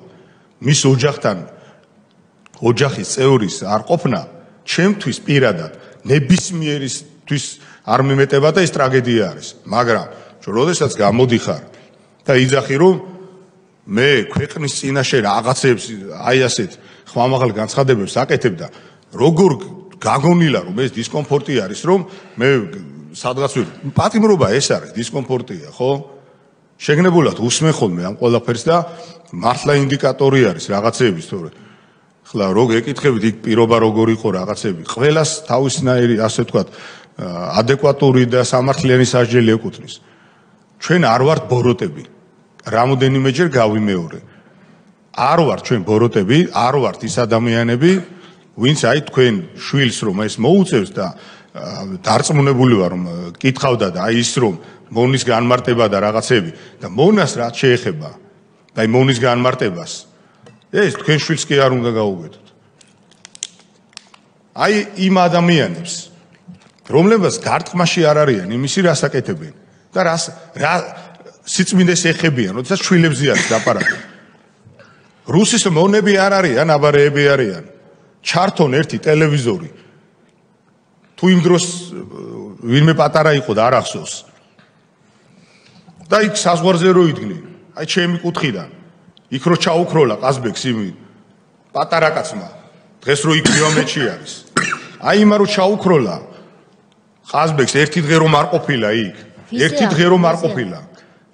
მის ოჯახთან ოჯახის წევრის არ ყოფნა ჩემთვის პირადად ნებისმიერისთვის არ მიმეტება და ეს ტრაგედია არის, მაგრამ როდესაც გამოდიხარ და იძახი რომ მე ქვეყნის წინაშე რაღაცებს აი ასეთ ხმამაღალ განცხადებებს აკეთებ და როგორ გაგონილა რომ ეს დისკომფორტი არის რომ მე სადღაც პატიმრობა ეს არის, დისკომფორტია, ხო? შეგნებულად უსმენ ხოლმე ამ ყველაფერს და მართლა ინდიკატორი არის რაღაცების, თორე ხლა რო გეკითხებით იქ პირობა როგორ იყო რაღაცები, ყველას თავისნაირი, ასე ვთქვათ, ადეკვატური და სამართლიანი სასჯელი ეკუთვნის. ჩვენ არ ვართ ბოროტები. რამოდენიმეჯერ გავიმეორე. არ ვართ ჩვენ ბოროტები, არ ვართ ის ადამიანები, ვინც აი თქვენ შვილს რომ ეს მოუწევს და დარწმუნებული ვარ რომ კითხავდა და აი ის რომ მონის განმარტება და რაღაცები და მონას რაც შეეხება და აი მონის განმარტებას ეს თქვენ შვილს კი არ უნდა გაუგეთოთ. აი იმ ადამიანებს რომლებსაც გარტყმაში არ არიან იმისი რას აკეთებენ და რა სიწმინდეს ეხებიან, როდესაც შვილებზე არის დაპარაკება. რუსის მონები არ არიან, აბარეები არიან. ჩართონ ერთი ტელევიზორი. თუ იმ დროს ვინმე პატარა იყო და არ ახსოვს. და იქ საზღვარზე რო იდგნენ, აი ჩემი კუთხიდან. იქ რო ჩაუქროლა ყაზბეგს იმი პატარა კაცმა. დღეს რო იქ მივამეჩი არის. აი იმა რო ჩაუქროლა ყაზბეგს ერთი დღე რომ არ ყოფილა იქ. ერთი დღე რომ არ ყოფილა.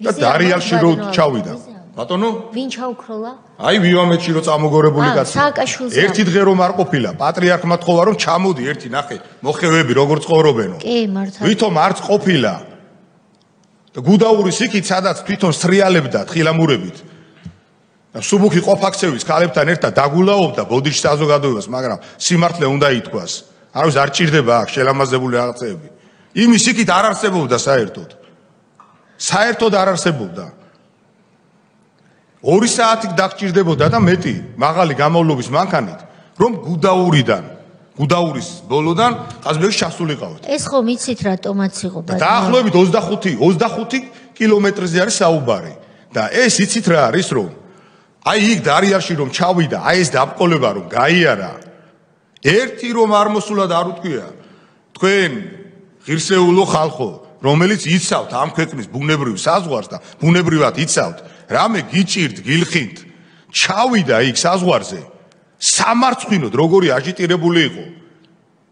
და დარიალში რო ჩავიდა. ბატონო? ვინ ჩაუქროლა? აი ვივამეთში რო წამოგორებული კაცი. სააკაშვილს. ერთი დღე რომ არ ყოფილა, პატრიარქმა თხოვა რომ ჩამოდი ერთი ნახე, მოხევები როგორ ცხოვრობენო. კი, მართლა. ვითომ არც ყოფილა. და გუდაურის იქით სადაც თვითონ სტრიალებდა თხილამურებით. და სუბუქი ყოფაქცევის ქალებთან ერთად დაგულაობდა ბოდიში საზოგადოებას, მაგრამ სიმართლე უნდა ითქვას. არავის არ ჭირდება აქ შელამაზებული რაღაცეები. იმის იქით არ არსებობდა საერთოდ. საერთოდ არ არსებობდა. 2 საათი დაგჭირდებოდა და მეტი მაღალი გამოვლობის მანქანით, რომ გუდაურის ბოლოდან ყაზბეგში ჩასულიყავით. ეს ხომ იცით რატომაც იყო ბატონო? დაახლოებით 25 კილომეტრზე არის საუბარი. და ეს იცით რა არის რომ აი იქ დარიალში რომ ჩავიდა, აი ეს დაბყოლება რომ გაიარა. ერთი რომ არ მოსულა და არ უთქვია. თქვენ ღირსეულო ხალხო, რომელიც იცავთ ამ ქვეყნის ბუნებრივ საზღვარს და ბუნებრივად იცავთ, რამე გიჭირთ, გილხინთ, ჩავიდა იქ საზღვარზე, სამარცხვინოდ როგორი აჟიტირებული იყო.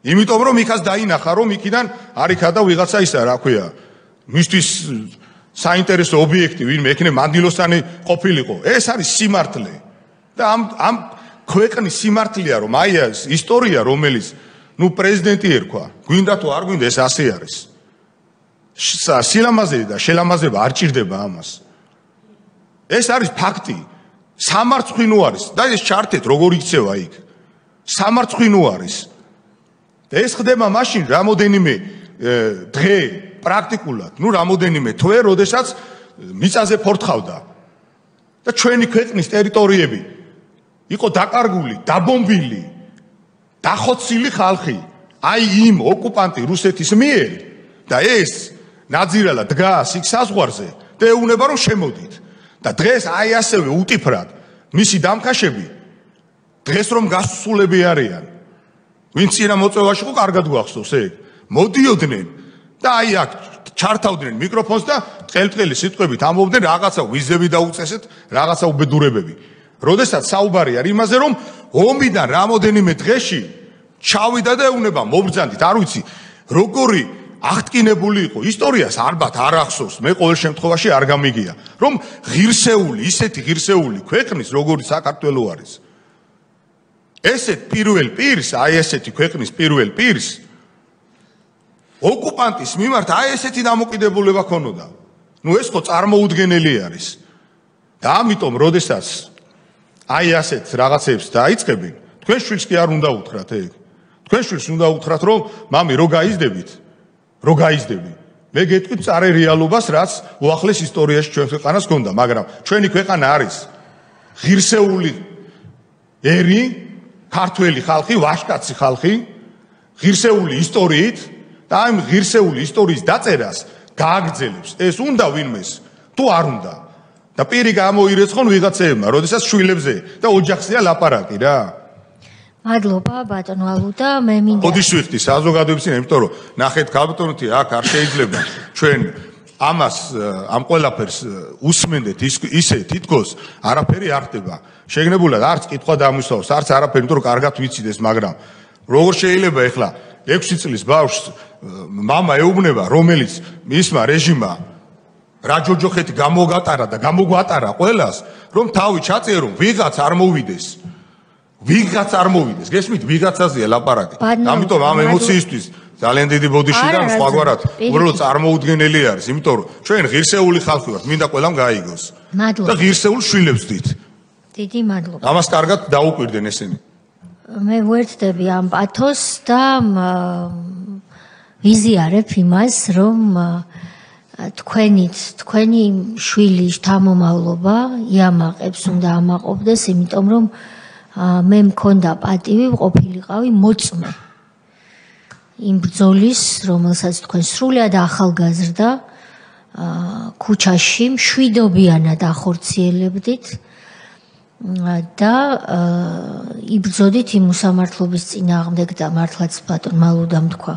იმიტომ რომ იქაც დაინახა რომ იქიდან არიქა და ვიღაცა ისა რა ქვია, მისთვის საინტერესო ობიექტი ვინმე ექნე მანდილოსანი ყოფილიყო. ეს არის სიმართლე. და ამ ქვეყნის სიმართლეა რომ აი ეს ისტორია რომელიც ნუ პრეზიდენტი ერქვა, გვინდა თუ არ გვინდა ეს ასე არის. სილამაზე და შელამაზება არ ჭირდება ამას. ეს არის ფაქტი. სამარცხვინო არის და ეს ჩართეთ როგორ იქცევა იქ. სამარცხვინო არის. და ეს ხდება მაშინ რამოდენიმე დღე პრაქტიკულად, ნუ რამოდენიმე თვე, როდესაც მიწაზე ფორთხავდა. და ჩვენი ქვეყნის ტერიტორიები იყო დაკარგული, დაბომბილი, დახოცილი ხალხი აი იმ ოკუპანტი რუსეთის მიერ და ეს ნაძირალა დგას იქ საზღვარზე და ეუბნება რომ შემოდით. და დღეს აი ასევე უტიფრად მისი დამქაშები დღეს რომ გასულები არიან. ვინც წინა მოწვევაში ხო კარგად გვახსოვს ეგ. მოდიოდნენ და აი აქ ჩართავდნენ მიკროფონს და ტყელტყელი სიტყვებით ამბობდნენ რაღაცა ვიზები დაუწესეთ, რაღაცა უბედურებები. როდესაც საუბარი არის იმაზე რომ ომიდან რამოდენიმე დღეში ჩავიდა და ეუბნება მობრძანდით, არ ვიცი როგორი აღტკინებული იყო ისტორიას ალბათ არ ახსოვს, მე ყოველ შემთხვევაში არ გამიგია, რომ ღირსეული, ისეთი ღირსეული ქვეყნის როგორი საქართველო არის. ესეთ პირველ პირს, აი ესეთი ქვეყნის პირველ პირს ოკუპანტის მიმართ აი ესეთი დამოკიდებულება ქონოდა. ნუ ეს ხო წარმოუდგენელი არის. და ამიტომ, როდესაც აი ასეთ რაღაცებს დაიწყებენ, თქვენ შვილს კი არ უნდა უთხრათ ეგ. თქვენ შვილს უნდა უთხრათ, რომ მამი რო გაიზდებით, რო გაიზდები. მე გეტყვით წარე რეალობას, რაც უახლეს ისტორიაში ჩვენ ქვეყანას ჰქონდა, მაგრამ ჩვენი ქვეყანა არის ღირსეული ერი, ქართველი ხალხი, ვაჟკაცი ხალხი, ღირსეული ისტორიით და ამ ღირსეული ისტორიის დაწერას გააგრძელებს. ეს უნდა ვინმეს, თუ არ უნდა. და პირი გამოირეცხონ ვიღაცეებმა, როდესაც შვილებზე და ოჯახზეა ლაპარაკი რა. მადლობა ბატონო ალუდა, მე მინდა ოდიშვიხტი საზოგადოების წინ, იმიტომ რომ ნახეთ გაბატონოთი აქ არ შეიძლება ჩვენ ამას ამ ყველაფერს უსმენდეთ ისე თითქოს არაფერი არ ხდება. შეგნებულად არც კითხვა დამისვავს, არც არაფერი, იმიტომ რომ კარგად ვიცით ეს, მაგრამ როგორ შეიძლება ეხლა 6 წლის ბავშვს მამა ეუბნება, რომელიც მისმა რეჟიმმა რა ჯოჯოხეთი გამოგატარა და გამოგვატარა ყველას, რომ თავი ჩაწერონ, ვიღაც არ მოვიდეს. ვიღაც არ მოვიდეს. გესმით, ვიღაცაზეა ლაპარაკი. ამიტომ ამ ემოციისთვის ძალიან დიდი ბოდიში და სხვაგვარად უბრალოდ წარმოუდგენელი არის, იმიტომ რომ ჩვენ ღირსეული ხალხი ვართ, მინდა ყველამ გაიგოს. და ღირსეულ შვილებს ვდით. დიდი მადლობა. ამას კარგად დაუკვირდნენ ესენი. მე ვერთდები ამ პათოს და ვიზიარებ იმას, რომ თქვენი შვილის შთამომავლობა იამაყებს უნდა ამაყობდეს, იმიტომ რომ მე მქონდა პატივი ყოფილიყავი მოწმე იმ ბრძოლის, რომელსაც თქვენ სრულად ახალგაზრდა ქუჩაში მშვიდობიანად ახორციელებდით და იბრძოდით იმ უსამართლობის წინააღმდეგ და მართლაც ბატონ მალუდამ თქვა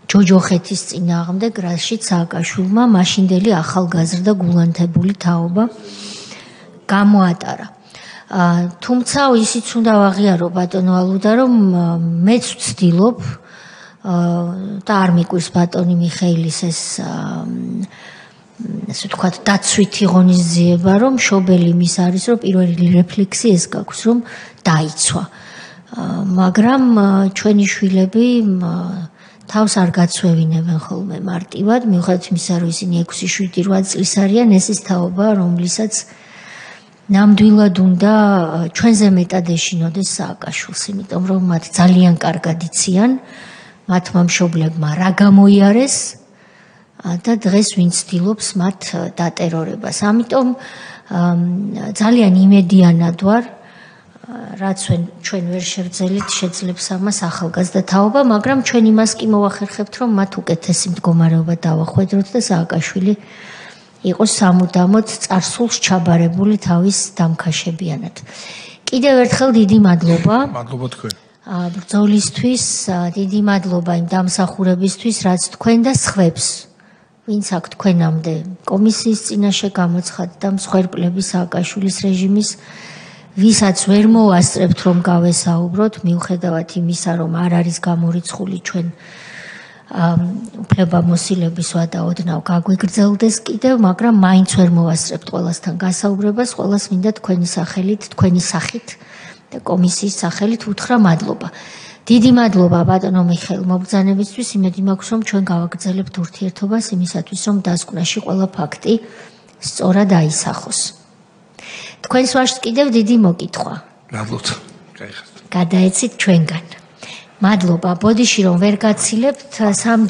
ჯოჯოხეთის წინააღმდეგ, რასაც სააკაშვილმა მაშინდელი ახალგაზრდა გულანთებული თაობა გამოატარა. თუმცა ისიც უნდა ვაღიარო ბატონო ალუდა, რომ მეც ვცდილობ და არ მიკვირს ბატონი მიხეილის ეს ასე ვთქვათ დაცვითი ღონისძიება, რომ შობელი მის არის, რომ პირველი რეფლექსი ეს გაქვს, რომ დაიცვა. მაგრამ ჩვენი შვილები თავს არ გაცვევინებენ ხოლმე მარტივად, მიუხედავად იმისა, რომ ისინი 6-7-8 წლის არიან, ეს ის თაობა, რომლისაც ნამდვილად უნდა ჩვენზე მეტად ეშინოდეს სააკაშვილს, იმიტომ რომ მათ ძალიან კარგად იციან, მათმა მშობლებმა რა გამოიარეს და დღეს ვინ ცდილობს მათ დატერორებას. ამიტომ ძალიან იმედიანად ვარ, რაც ჩვენ ვერ შევძელით, შეძლებს ამას ახალგაზრდა თაობა, მაგრამ ჩვენ იმას კი მოვახერხებთ, რომ მათ უკეთესი მდგომარეობა დავახვედროთ და სააკაშვილი იყოს სამუდამოდ წარსულს ჩაბარებული თავის დამქაშებიანად. კიდევ ერთხელ დიდი მადლობა. მადლობა თქვენ. ბრძოლისთვის, დიდი მადლობა იმ დამსახურებისთვის, რაც თქვენ და სხვებს, ვინც აქ თქვენამდე კომისიის წინაშე გამოცხადდა და მსხვერპლების სააკაშვილის რეჟიმის, ვისაც ვერ მოვასწრებთ, რომ გავესაუბროთ, მიუხედავად იმისა, რომ არ არის გამორიცხული ჩვენ უფლებამოსილების ვადა ოდნავ გაგვიგრძელდეს კიდევ, მაგრამ მაინც ვერ მოვასწრებთ ყველასთან გასაუბრებას, ყველას მინდა თქვენი სახელით, თქვენი სახით და კომისიის სახელით უთხრა მადლობა. დიდი მადლობა ბატონო მიხეილ მობრძანებისთვის, იმედი მაქვს, რომ ჩვენ გავაგრძელებთ ურთიერთობას იმისათვის, რომ დასკვნაში ყველა ფაქტი სწორად აისახოს. თქვენს ვაჟს კიდევ დიდი მოკითხვა. მადლობთ. გაიხარეთ. გადაეცით ჩვენგან. მადლობა, ბოდიში რომ ვერ გაცილებთ, სამ